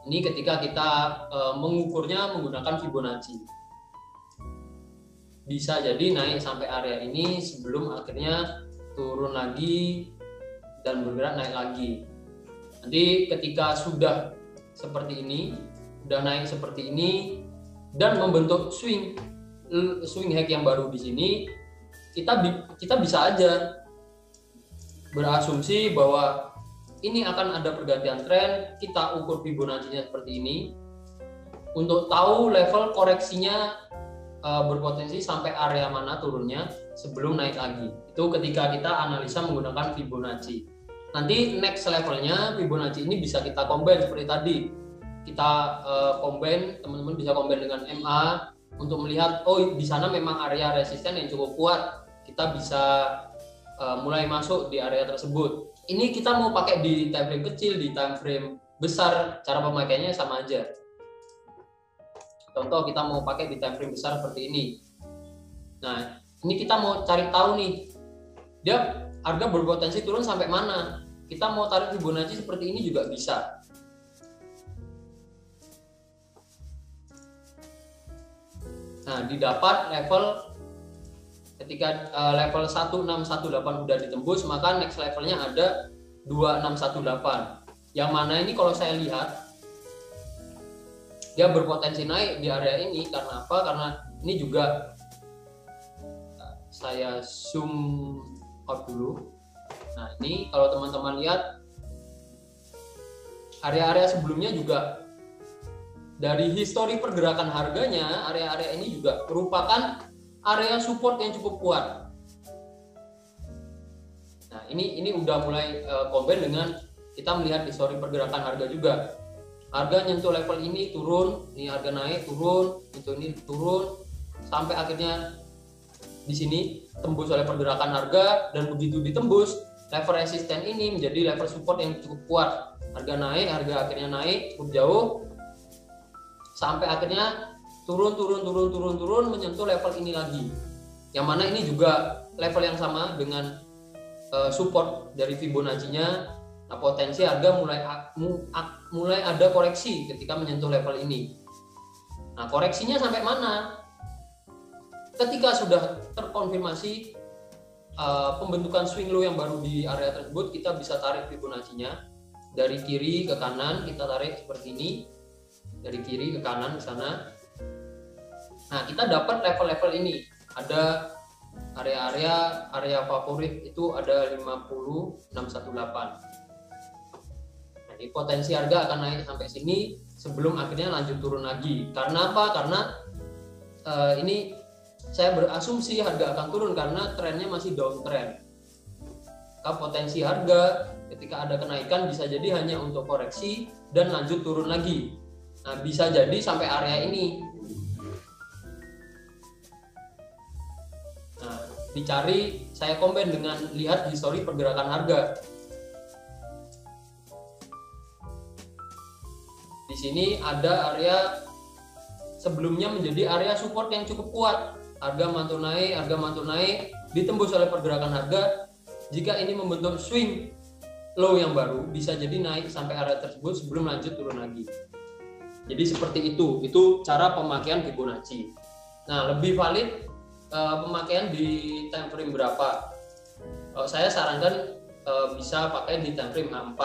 Ini ketika kita mengukurnya menggunakan Fibonacci. Bisa jadi naik sampai area ini sebelum akhirnya turun lagi dan bergerak naik lagi. Nanti ketika sudah seperti ini, sudah naik seperti ini dan membentuk swing high yang baru di sini, kita bisa aja berasumsi bahwa ini akan ada pergantian tren. Kita ukur Fibonacci-nya seperti ini untuk tahu level koreksinya berpotensi sampai area mana turunnya sebelum naik lagi. Itu ketika kita analisa menggunakan Fibonacci. Nanti next levelnya Fibonacci ini bisa kita combine seperti tadi. Kita combine, teman-teman bisa combine dengan MA untuk melihat, oh di sana memang area resisten yang cukup kuat. Kita bisa mulai masuk di area tersebut. Ini kita mau pakai di time frame kecil, di time frame besar, cara pemakaiannya sama aja. Contoh kita mau pakai di time frame besar seperti ini. Nah, ini kita mau cari tahu nih, dia harga berpotensi turun sampai mana. Kita mau tarik Fibonacci seperti ini juga bisa. Nah, didapat level ketika level 1618 udah ditembus, maka next levelnya ada 2618. Yang mana ini kalau saya lihat dia berpotensi naik di area ini. Karena apa? Karena ini juga saya zoom out dulu. Nah, ini kalau teman-teman lihat area-area sebelumnya juga dari histori pergerakan harganya, area-area ini juga merupakan area support yang cukup kuat. Nah, ini udah mulai combine dengan kita melihat histori pergerakan harga juga. Harga nyentuh level ini turun, ini harga naik turun, itu ini turun, sampai akhirnya di sini tembus oleh pergerakan harga, dan begitu ditembus level resisten ini menjadi level support yang cukup kuat. Harga akhirnya naik cukup jauh sampai akhirnya turun menyentuh level ini lagi. Yang mana ini juga level yang sama dengan support dari Fibonacci-nya. Nah, potensi harga mulai ada koreksi ketika menyentuh level ini. Nah, koreksinya sampai mana? Ketika sudah terkonfirmasi pembentukan swing low yang baru di area tersebut, kita bisa tarik Fibonacci-nya dari kiri ke kanan. Kita tarik seperti ini, dari kiri ke kanan ke sana. Nah, kita dapat level-level ini. Ada area favorit itu ada 50618. Nah, ini potensi harga akan naik sampai sini sebelum akhirnya lanjut turun lagi. Karena apa? Karena ini saya berasumsi harga akan turun karena trennya masih downtrend. Maka potensi harga ketika ada kenaikan bisa jadi hanya untuk koreksi dan lanjut turun lagi. Nah, bisa jadi sampai area ini. Nah, dicari, saya combine dengan lihat histori pergerakan harga. Di sini ada area sebelumnya menjadi area support yang cukup kuat. Harga mantul naik, ditembus oleh pergerakan harga. Jika ini membentuk swing low yang baru, bisa jadi naik sampai area tersebut sebelum lanjut turun lagi. Jadi seperti itu cara pemakaian Fibonacci. Nah, lebih valid pemakaian di time frame berapa? Saya sarankan bisa pakai di time frame H4.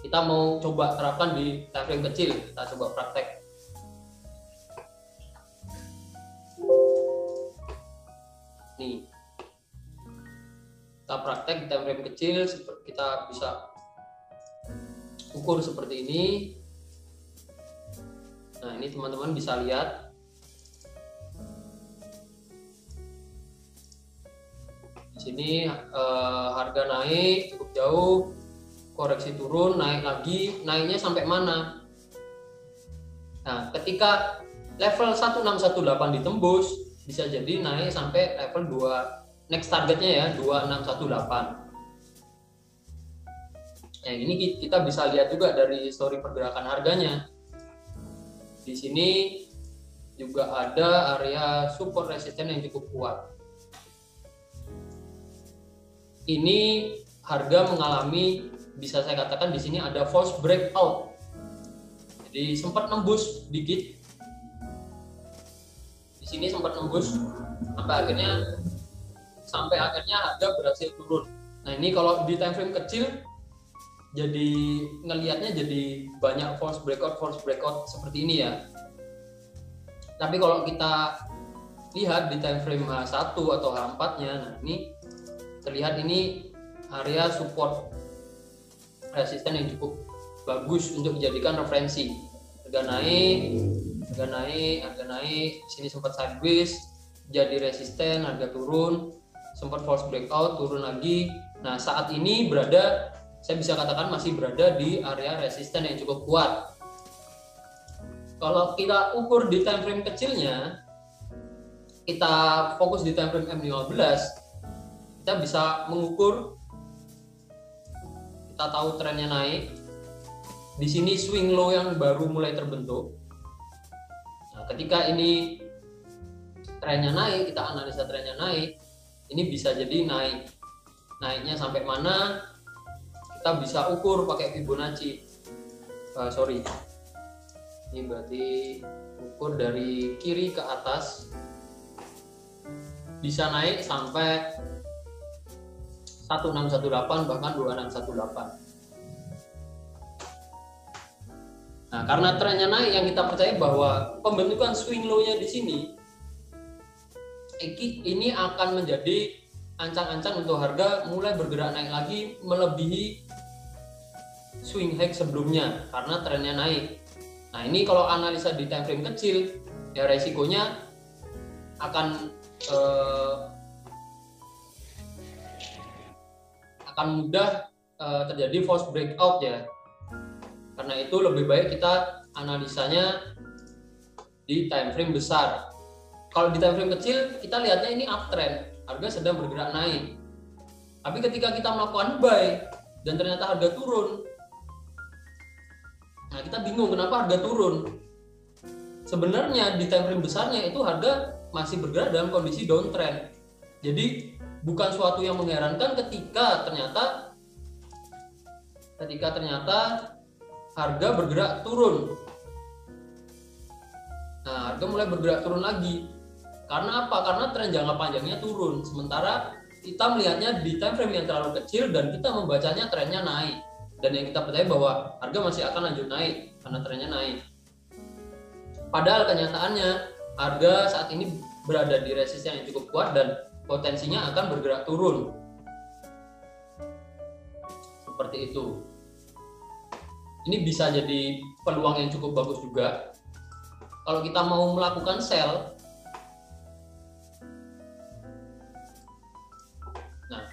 Kita mau coba terapkan di time frame kecil, kita coba praktek. Nih, kita praktek di time frame kecil, kita bisa ukur seperti ini. Nah, ini teman-teman bisa lihat. Di sini harga naik cukup jauh, koreksi turun, naik lagi, naiknya sampai mana? Nah, ketika level 1618 ditembus, bisa jadi naik sampai level 2, next targetnya ya 2618. Nah, ini kita bisa lihat juga dari histori pergerakan harganya. Di sini juga ada area support resisten yang cukup kuat. Ini harga mengalami, bisa saya katakan di sini ada false breakout. Jadi sempat nembus dikit. Di sini sempat nembus sampai akhirnya harga berhasil turun. Nah, ini kalau di time frame kecil jadi ngelihatnya jadi banyak false breakout seperti ini ya. Tapi kalau kita lihat di time frame H1 atau H4-nya, nah ini terlihat ini area support resisten yang cukup bagus untuk dijadikan referensi. Harga naik, sini sempat sideways, jadi resisten, harga turun, sempat false breakout, turun lagi. Nah, saat ini saya bisa katakan masih berada di area resisten yang cukup kuat. Kalau kita ukur di time frame kecilnya, kita fokus di time frame M15, kita bisa mengukur, kita tahu trennya naik. Di sini swing low yang baru mulai terbentuk. Nah, ketika ini trennya naik, kita analisa trennya naik, ini bisa jadi naiknya sampai mana, kita bisa ukur pakai Fibonacci. Ini berarti ukur dari kiri ke atas, bisa naik sampai 1618 bahkan 2618. Nah, karena trennya naik, yang kita percaya bahwa pembentukan swing low-nya di sini ini akan menjadi ancang-ancang untuk harga mulai bergerak naik lagi melebihi swing high sebelumnya karena trennya naik. Nah, ini kalau analisa di time frame kecil, ya resikonya akan mudah terjadi false breakout ya. Karena itu lebih baik kita analisanya di time frame besar. Kalau di time frame kecil kita lihatnya ini uptrend, harga sedang bergerak naik. Tapi ketika kita melakukan buy dan ternyata harga turun, nah kita bingung kenapa harga turun. Sebenarnya di time frame besarnya itu harga masih bergerak dalam kondisi downtrend. Jadi bukan suatu yang mengherankan ketika ternyata harga bergerak turun. Nah, harga mulai bergerak turun lagi. Karena apa? Karena tren jangka panjangnya turun. Sementara kita melihatnya di time frame yang terlalu kecil dan kita membacanya trennya naik. Dan yang kita percaya bahwa harga masih akan lanjut naik karena trennya naik. Padahal kenyataannya harga saat ini berada di resisten yang cukup kuat dan potensinya akan bergerak turun. Seperti itu. Ini bisa jadi peluang yang cukup bagus juga. Kalau kita mau melakukan sell, nah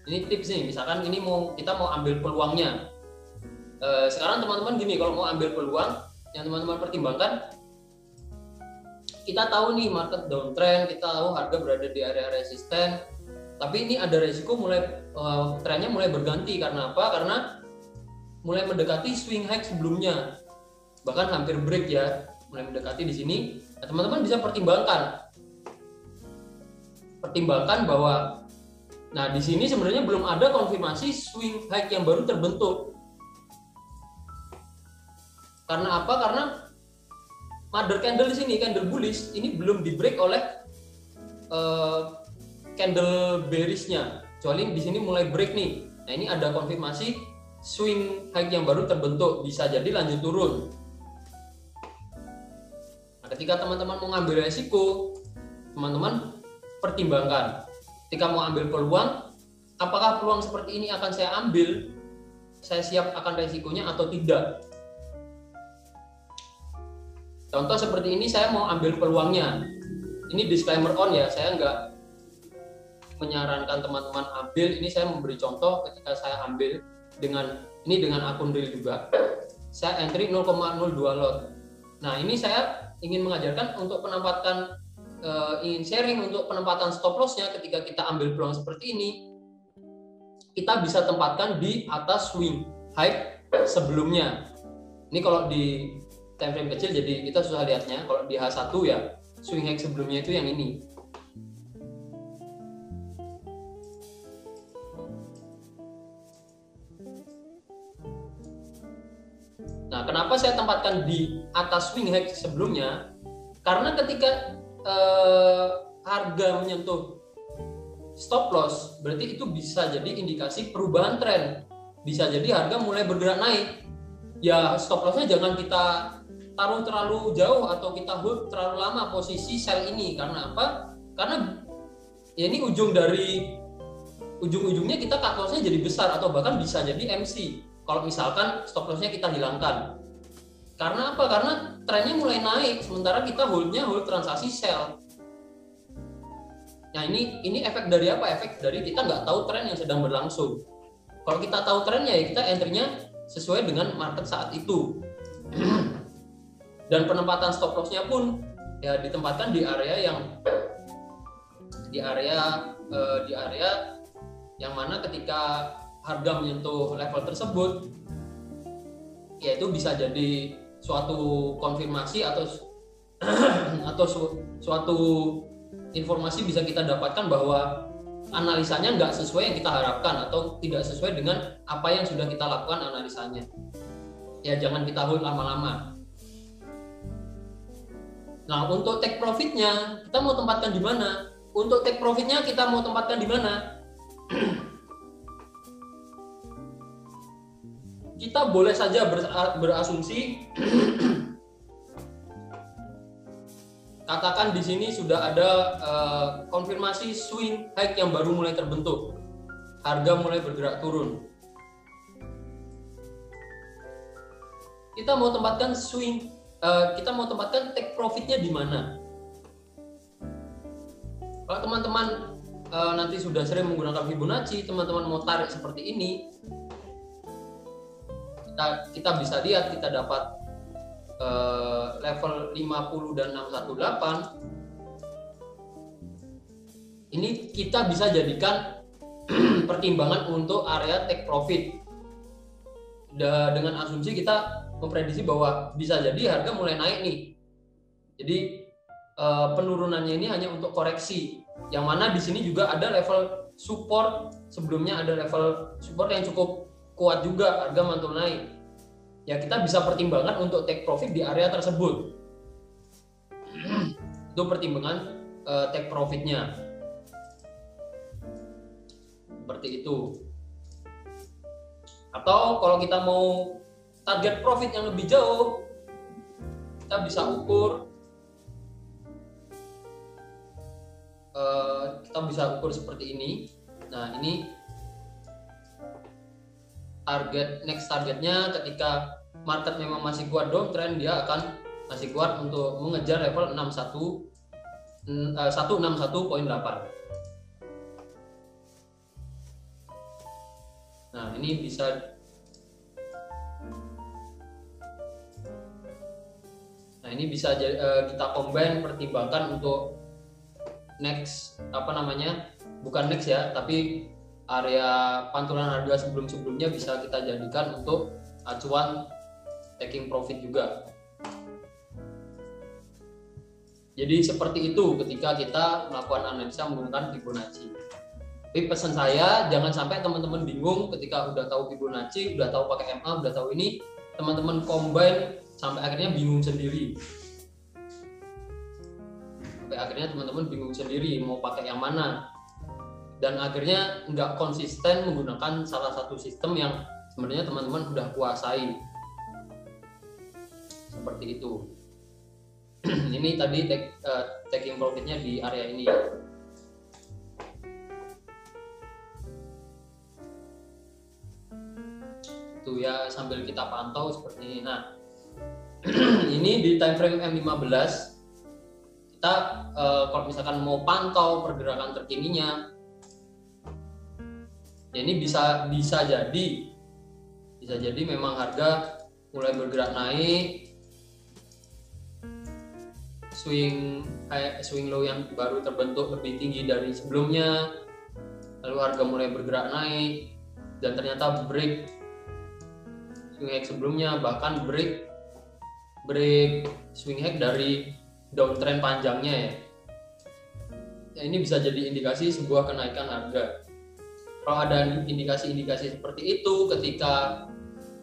ini tips nih, misalkan ini kita mau ambil peluangnya. Sekarang teman-teman gini, kalau mau ambil peluang, yang teman-teman pertimbangkan, kita tahu nih market downtrend, kita tahu harga berada di area resisten, tapi ini ada resiko trennya mulai berganti. Karena apa? Karena mulai mendekati swing high sebelumnya, bahkan hampir break ya, mulai mendekati di sini. Nah, teman-teman bisa pertimbangkan bahwa, nah di sini sebenarnya belum ada konfirmasi swing high yang baru terbentuk. Karena apa? Karena mother candle di sini, candle bullish ini belum di break oleh candle bearishnya. Kecuali di sini mulai break nih. Nah ini ada konfirmasi swing high yang baru terbentuk, bisa jadi lanjut turun. Nah, ketika teman-teman mau ngambil resiko, teman-teman pertimbangkan. Ketika mau ambil peluang, apakah peluang seperti ini akan saya ambil? Saya siap akan resikonya atau tidak? Contoh seperti ini, saya mau ambil peluangnya. Ini disclaimer on ya, saya nggak menyarankan teman-teman ambil. Ini saya memberi contoh ketika saya ambil dengan akun real juga. Saya entry 0,02 lot. Nah ini saya ingin mengajarkan untuk penempatan, ingin sharing untuk penempatan stop lossnya. Ketika kita ambil peluang seperti ini, kita bisa tempatkan di atas swing high sebelumnya. Ini kalau di time frame kecil jadi kita susah lihatnya. Kalau di H1 ya swing high sebelumnya itu yang ini. Nah, kenapa saya tempatkan di atas swing high sebelumnya? Karena ketika harga menyentuh stop loss, berarti itu bisa jadi indikasi perubahan tren. Bisa jadi harga mulai bergerak naik. Ya, stop lossnya jangan kita taruh terlalu jauh atau kita hold terlalu lama posisi sell ini. Karena apa? Karena ya ini ujung-ujungnya kita cut lossnya jadi besar atau bahkan bisa jadi MC. Kalau misalkan stop lossnya kita hilangkan. Karena apa? Karena trennya mulai naik, sementara kita hold transaksi sell. Nah ini efek dari apa? Efek dari kita nggak tahu tren yang sedang berlangsung. Kalau kita tahu trennya ya kita entry-nya sesuai dengan market saat itu. Dan penempatan stop loss-nya pun ya ditempatkan di area yang mana ketika harga menyentuh level tersebut, yaitu bisa jadi suatu konfirmasi atau suatu informasi bisa kita dapatkan bahwa analisanya nggak sesuai yang kita harapkan atau tidak sesuai dengan apa yang sudah kita lakukan analisanya. Ya jangan kita hold lama-lama. Nah untuk take profitnya kita mau tempatkan di mana? Untuk take profitnya kita mau tempatkan di mana? Kita boleh saja berasumsi katakan di sini sudah ada konfirmasi swing high yang baru mulai terbentuk, harga mulai bergerak turun. Kita mau tempatkan take profitnya di mana? Kalau teman-teman nanti sudah sering menggunakan Fibonacci, teman-teman mau tarik seperti ini, kita bisa lihat kita dapat level 50 dan 618. Ini kita bisa jadikan pertimbangan untuk area take profit. Dengan asumsi kita memprediksi bahwa bisa jadi harga mulai naik nih. Jadi penurunannya ini hanya untuk koreksi. Yang mana di sini juga ada level support, sebelumnya ada level support yang cukup kuat juga, harga mantul naik. Ya kita bisa pertimbangkan untuk take profit di area tersebut. Itu pertimbangan take profitnya. Seperti itu. Atau kalau kita mau target profit yang lebih jauh, kita bisa ukur seperti ini. Nah, ini targetnya ketika market memang masih kuat downtrend, dia akan masih kuat untuk mengejar level 161.8. Nah, ini bisa kita combine, pertimbangkan untuk bukan next ya, tapi area pantulan harga sebelumnya bisa kita jadikan untuk acuan taking profit juga. Jadi seperti itu ketika kita melakukan analisa menggunakan Fibonacci. Tapi pesan saya, jangan sampai teman-teman bingung ketika udah tahu Fibonacci, udah tahu pakai MA, udah tahu ini, teman-teman combine sampai akhirnya bingung sendiri. Teman-teman bingung sendiri mau pakai yang mana, dan akhirnya nggak konsisten menggunakan salah satu sistem yang sebenarnya teman-teman udah kuasai. Seperti itu. Ini tadi taking profitnya di area ini. Itu ya, sambil kita pantau seperti ini. Nah, ini di time frame M15 kita kalau misalkan mau pantau pergerakan terkininya, ya ini bisa jadi memang harga mulai bergerak naik, swing low yang baru terbentuk lebih tinggi dari sebelumnya, lalu harga mulai bergerak naik dan ternyata break swing high sebelumnya, bahkan break swing high dari downtrend panjangnya ya. Ini bisa jadi indikasi sebuah kenaikan harga. Kalau ada indikasi-indikasi seperti itu ketika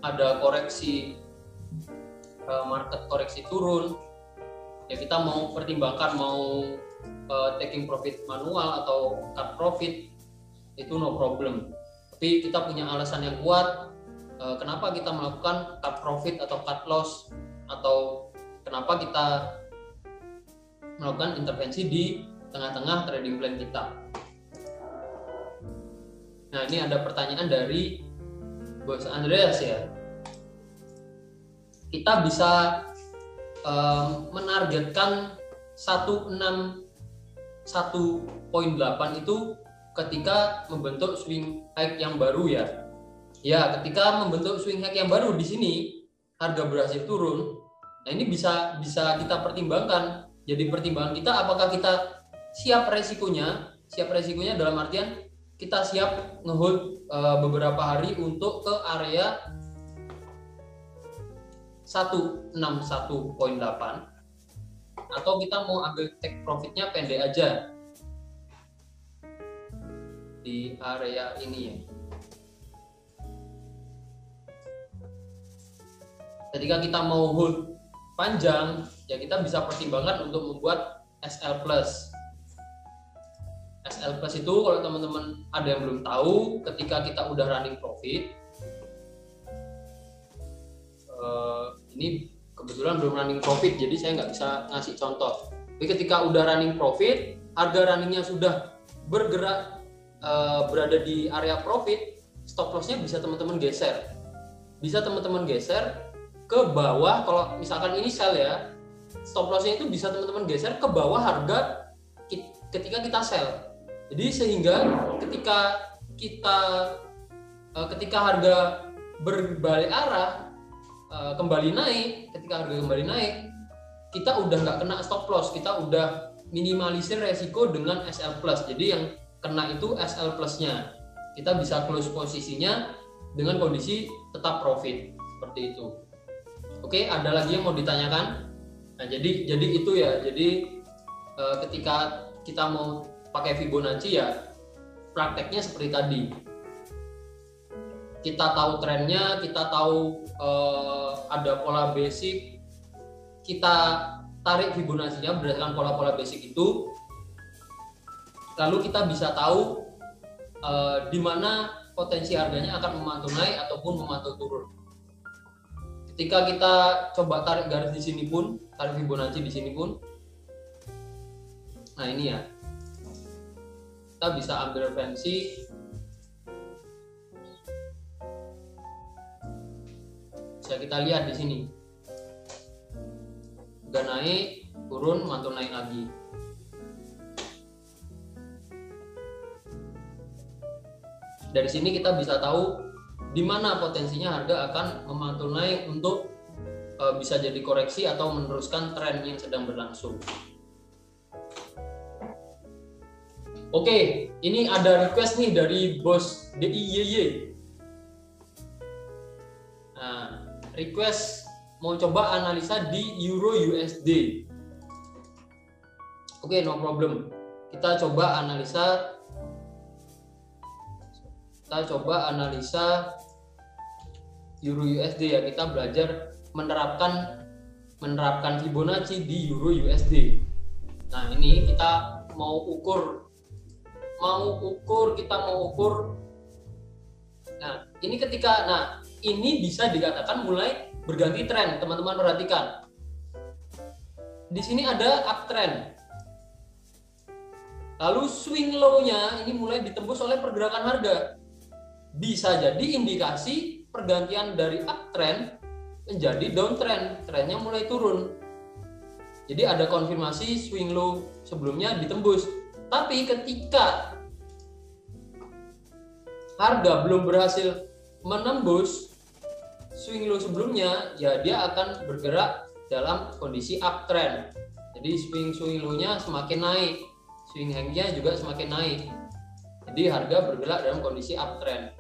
ada koreksi, market koreksi turun, ya kita mau pertimbangkan mau taking profit manual atau cut profit, itu no problem. Tapi kita punya alasan yang kuat kenapa kita melakukan cut profit atau cut loss, atau kenapa kita melakukan intervensi di tengah-tengah trading plan kita. Nah, ini ada pertanyaan dari Bos Andreas ya. Kita bisa menargetkan 161.8 itu ketika membentuk swing high yang baru ya. Ya, ketika membentuk swing high yang baru di sini harga berhasil turun. Nah, ini bisa kita pertimbangkan. Jadi pertimbangan kita, apakah kita siap resikonya dalam artian kita siap ngehold beberapa hari untuk ke area 161.8, atau kita mau ambil take profitnya pendek aja di area ini ya. Ketika kita mau hold panjang, ya kita bisa pertimbangkan untuk membuat SL plus. SL plus itu kalau teman-teman ada yang belum tahu, ketika kita udah running profit, ini kebetulan belum running profit, jadi saya nggak bisa ngasih contoh. Tapi ketika udah running profit, harga runningnya sudah bergerak berada di area profit, stop lossnya bisa teman-teman geser. Bisa teman-teman geser ke bawah. Kalau misalkan ini sell ya, stop lossnya itu bisa teman-teman geser ke bawah harga ketika kita sell. Jadi sehingga ketika harga berbalik arah kembali naik, kita udah nggak kena stop loss, kita udah minimalisir resiko dengan SL plus. Jadi yang kena itu SL plusnya. kita bisa close posisinya dengan kondisi tetap profit seperti itu. Oke, ada lagi yang mau ditanyakan? Nah, jadi itu ya. Jadi ketika kita mau pakai Fibonacci ya prakteknya seperti tadi. Kita tahu trennya, kita tahu ada pola basic, kita tarik Fibonacci-nya berdasarkan pola-pola basic itu. Lalu kita bisa tahu di mana potensi harganya akan memantul naik ataupun memantul turun. Ketika kita coba tarik garis di sini pun, tarik Fibonacci di sini pun, nah ini ya, kita bisa ambil referensi. Bisa kita lihat di sini, udah naik, turun, mantul naik lagi. Dari sini kita bisa tahu di mana potensinya harga akan memantul naik untuk bisa jadi koreksi atau meneruskan tren yang sedang berlangsung. Oke, ini ada request nih dari Bos DIYY. Nah, request mau coba analisa di Euro USD. Oke, no problem. Kita coba analisa Euro USD ya. Kita belajar menerapkan Fibonacci di Euro USD. Nah, ini kita mau ukur. Nah, ini ini bisa dikatakan mulai berganti tren. Teman-teman perhatikan. Di sini ada uptrend. Lalu swing low-nya ini mulai ditembus oleh pergerakan harga. Bisa jadi indikasi pergantian dari uptrend menjadi downtrend, trennya mulai turun. Jadi ada konfirmasi swing low sebelumnya ditembus. Tapi ketika harga belum berhasil menembus swing low sebelumnya, ya dia akan bergerak dalam kondisi uptrend. Jadi swing low-nya semakin naik, swing hang-nya juga semakin naik. Jadi harga bergerak dalam kondisi uptrend.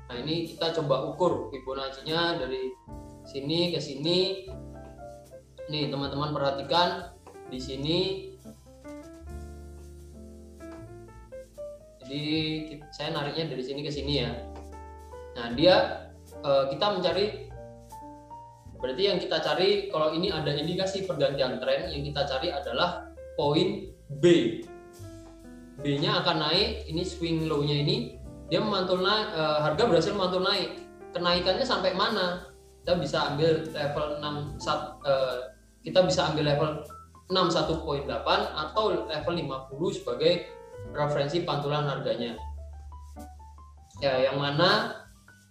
Nah, ini kita coba ukur Fibonacci-nya dari sini ke sini. Nih, teman-teman perhatikan di sini. Jadi saya nariknya dari sini ke sini ya. Nah, kita mencari, berarti yang kita cari kalau ini ada indikasi pergantian tren, yang kita cari adalah poin B. B-nya akan naik, ini swing low-nya ini dia memantul naik, harga berhasil memantul naik. Kenaikannya sampai mana? Kita bisa ambil level 61.8 atau level 50 sebagai referensi pantulan harganya. Ya, yang mana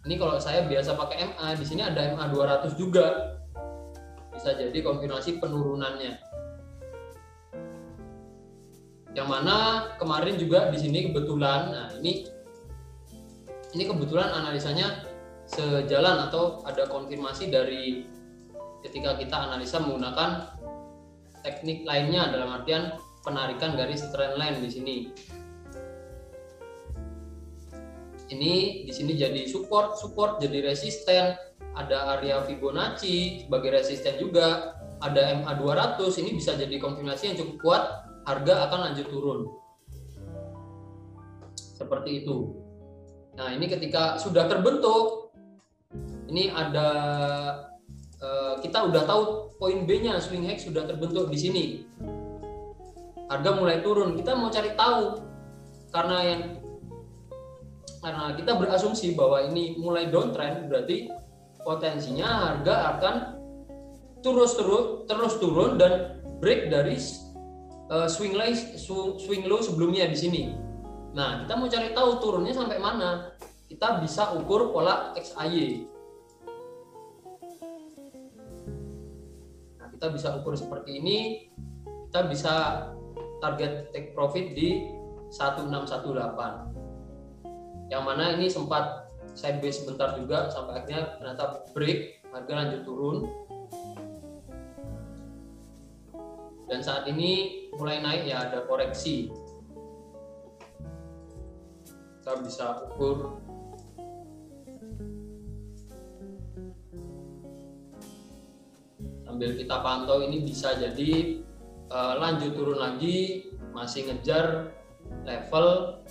ini kalau saya biasa pakai MA, di sini ada MA 200 juga. Bisa jadi konfirmasi penurunannya. Yang mana kemarin juga di sini kebetulan, nah ini kebetulan analisanya sejalan atau ada konfirmasi dari ketika kita analisa menggunakan teknik lainnya, dalam artian penarikan garis trendline di sini. Ini di sini jadi support jadi resisten, ada area Fibonacci sebagai resisten juga, ada MA 200, ini bisa jadi konfirmasi yang cukup kuat harga akan lanjut turun. Seperti itu. Nah, ini ketika sudah terbentuk, ini ada kita udah tahu poin B-nya, swing high sudah terbentuk di sini. Harga mulai turun, kita mau cari tahu karena kita berasumsi bahwa ini mulai downtrend, berarti potensinya harga akan terus turun dan break dari swing low sebelumnya di sini. Nah, kita mau cari tahu turunnya sampai mana. Kita bisa ukur pola XAY. Nah, kita bisa ukur seperti ini. Kita bisa target take profit di 1618. Yang mana ini sempat sideways sebentar juga sampai akhirnya ternyata break, harga lanjut turun. Dan saat ini mulai naik ya, ada koreksi. Kita bisa ukur. Sambil kita pantau, ini bisa jadi lanjut turun lagi, masih ngejar level,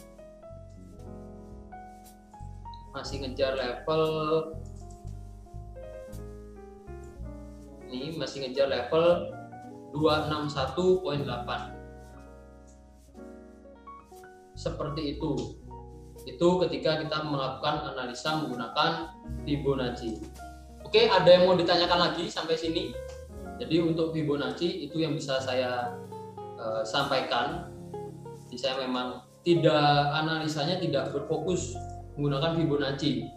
ini masih ngejar level 261.8. Seperti itu. Itu ketika kita melakukan analisa menggunakan Fibonacci. Oke, ada yang mau ditanyakan lagi sampai sini? Jadi untuk Fibonacci itu yang bisa saya sampaikan. Jadi saya memang analisanya tidak berfokus menggunakan Fibonacci.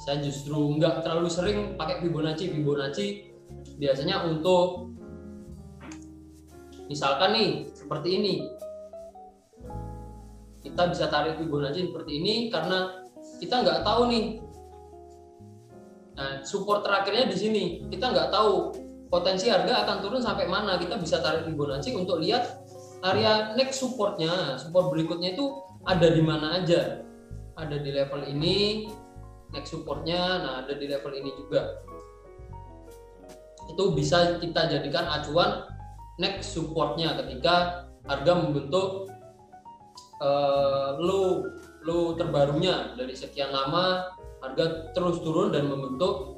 Saya justru nggak terlalu sering pakai Fibonacci. Fibonacci biasanya untuk misalkan nih seperti ini. Kita bisa tarik Fibonacci seperti ini karena kita nggak tahu nih. Nah, support terakhirnya di sini. Kita nggak tahu potensi harga akan turun sampai mana. Kita bisa tarik Fibonacci untuk lihat area next supportnya, support berikutnya itu ada di mana aja. Ada di level ini, next supportnya, nah ada di level ini juga. Itu bisa kita jadikan acuan next supportnya ketika harga membentuk low terbarunya dari sekian lama, harga terus turun dan membentuk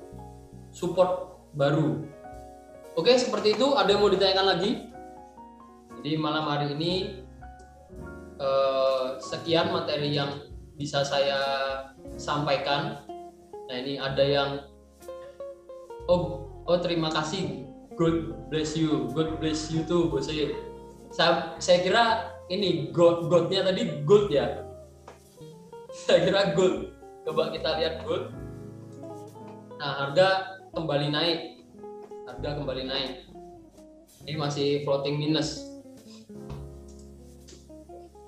support baru. Oke, seperti itu. Ada yang mau ditanyakan lagi? Jadi malam hari ini sekian materi yang bisa saya sampaikan. Nah, ini ada yang terima kasih, God bless you too, Bos. Saya kira ini goldnya tadi gold ya. Saya kira gold. Coba kita lihat gold. Nah, harga kembali naik. Ini masih floating minus.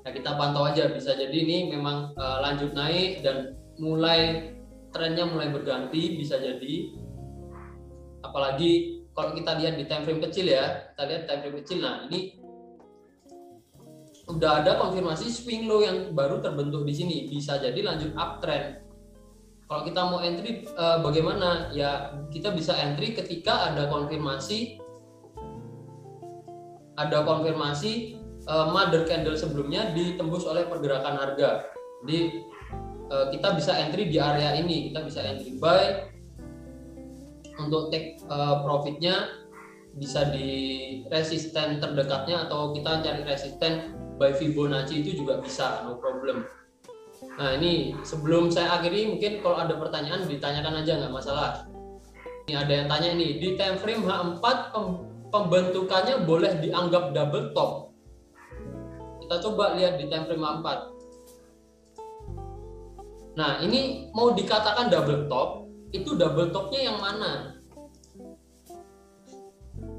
Nah, kita pantau aja, bisa jadi ini memang lanjut naik dan trennya mulai berganti, bisa jadi. Apalagi kalau kita lihat di time frame kecil ya, kita lihat time frame kecil. Nah, ini udah ada konfirmasi swing low yang baru terbentuk di sini, bisa jadi lanjut uptrend. Kalau kita mau entry bagaimana? Ya, kita bisa entry ketika ada konfirmasi mother candle sebelumnya ditembus oleh pergerakan harga. Jadi kita bisa entry di area ini, kita bisa entry buy untuk take profitnya bisa di resisten terdekatnya, atau kita cari resisten by Fibonacci itu juga bisa, no problem. Nah, ini sebelum saya akhiri, mungkin kalau ada pertanyaan ditanyakan aja, nggak masalah. Ini ada yang tanya nih, di time frame H4 pembentukannya boleh dianggap double top. Kita coba lihat di time frame H4. Nah, ini mau dikatakan double top, itu double topnya yang mana?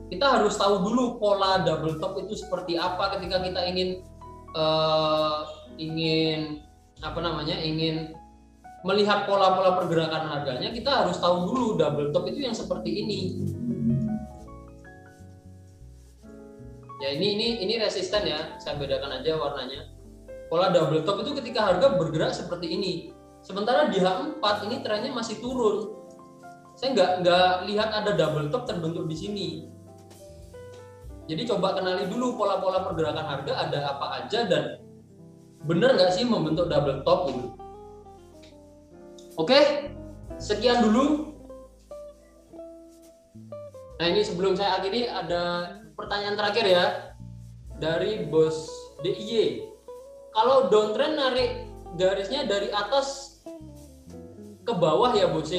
Kita harus tahu dulu pola double top itu seperti apa ketika kita ingin melihat pola-pola pergerakan harganya. Kita harus tahu dulu double top itu yang seperti ini. Ya, ini resisten ya, saya bedakan aja warnanya. Pola double top itu ketika harga bergerak seperti ini. Sementara di H4 ini trennya masih turun. Saya nggak lihat ada double top terbentuk di sini. Jadi coba kenali dulu pola-pola pergerakan harga ada apa aja dan bener nggak sih membentuk double top gitu. Oke, sekian dulu. Nah, ini sebelum saya akhiri ada pertanyaan terakhir ya dari Bos DIY. Kalau downtrend narik garisnya dari atas ke bawah ya Bos.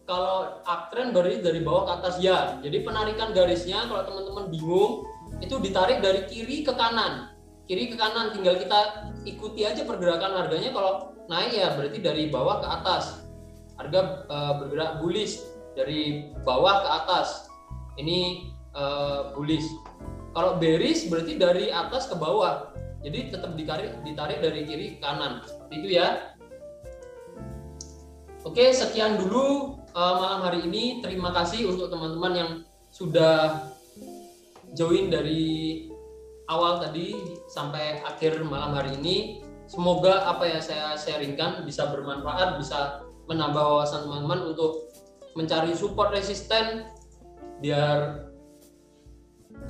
Kalau uptrend berarti dari bawah ke atas ya. Jadi penarikan garisnya kalau teman-teman bingung itu ditarik dari kiri ke kanan. Kiri ke kanan, tinggal kita ikuti aja pergerakan harganya. Kalau naik ya berarti dari bawah ke atas. Harga bergerak bullish dari bawah ke atas. Ini bullish. Kalau bearish berarti dari atas ke bawah. Jadi tetap ditarik dari kiri ke kanan. Seperti itu ya. Oke, sekian dulu malam hari ini. Terima kasih untuk teman-teman yang sudah join dari awal tadi sampai akhir malam hari ini. semoga apa yang saya sharingkan bisa bermanfaat, bisa menambah wawasan teman-teman untuk mencari support resisten biar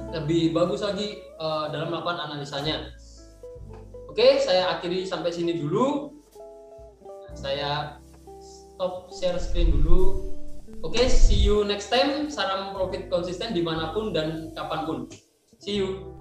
lebih bagus lagi dalam melakukan analisanya. Oke, saya akhiri sampai sini dulu. Saya stop share screen dulu. Oke, see you next time. Salam profit konsisten dimanapun dan kapanpun. See you.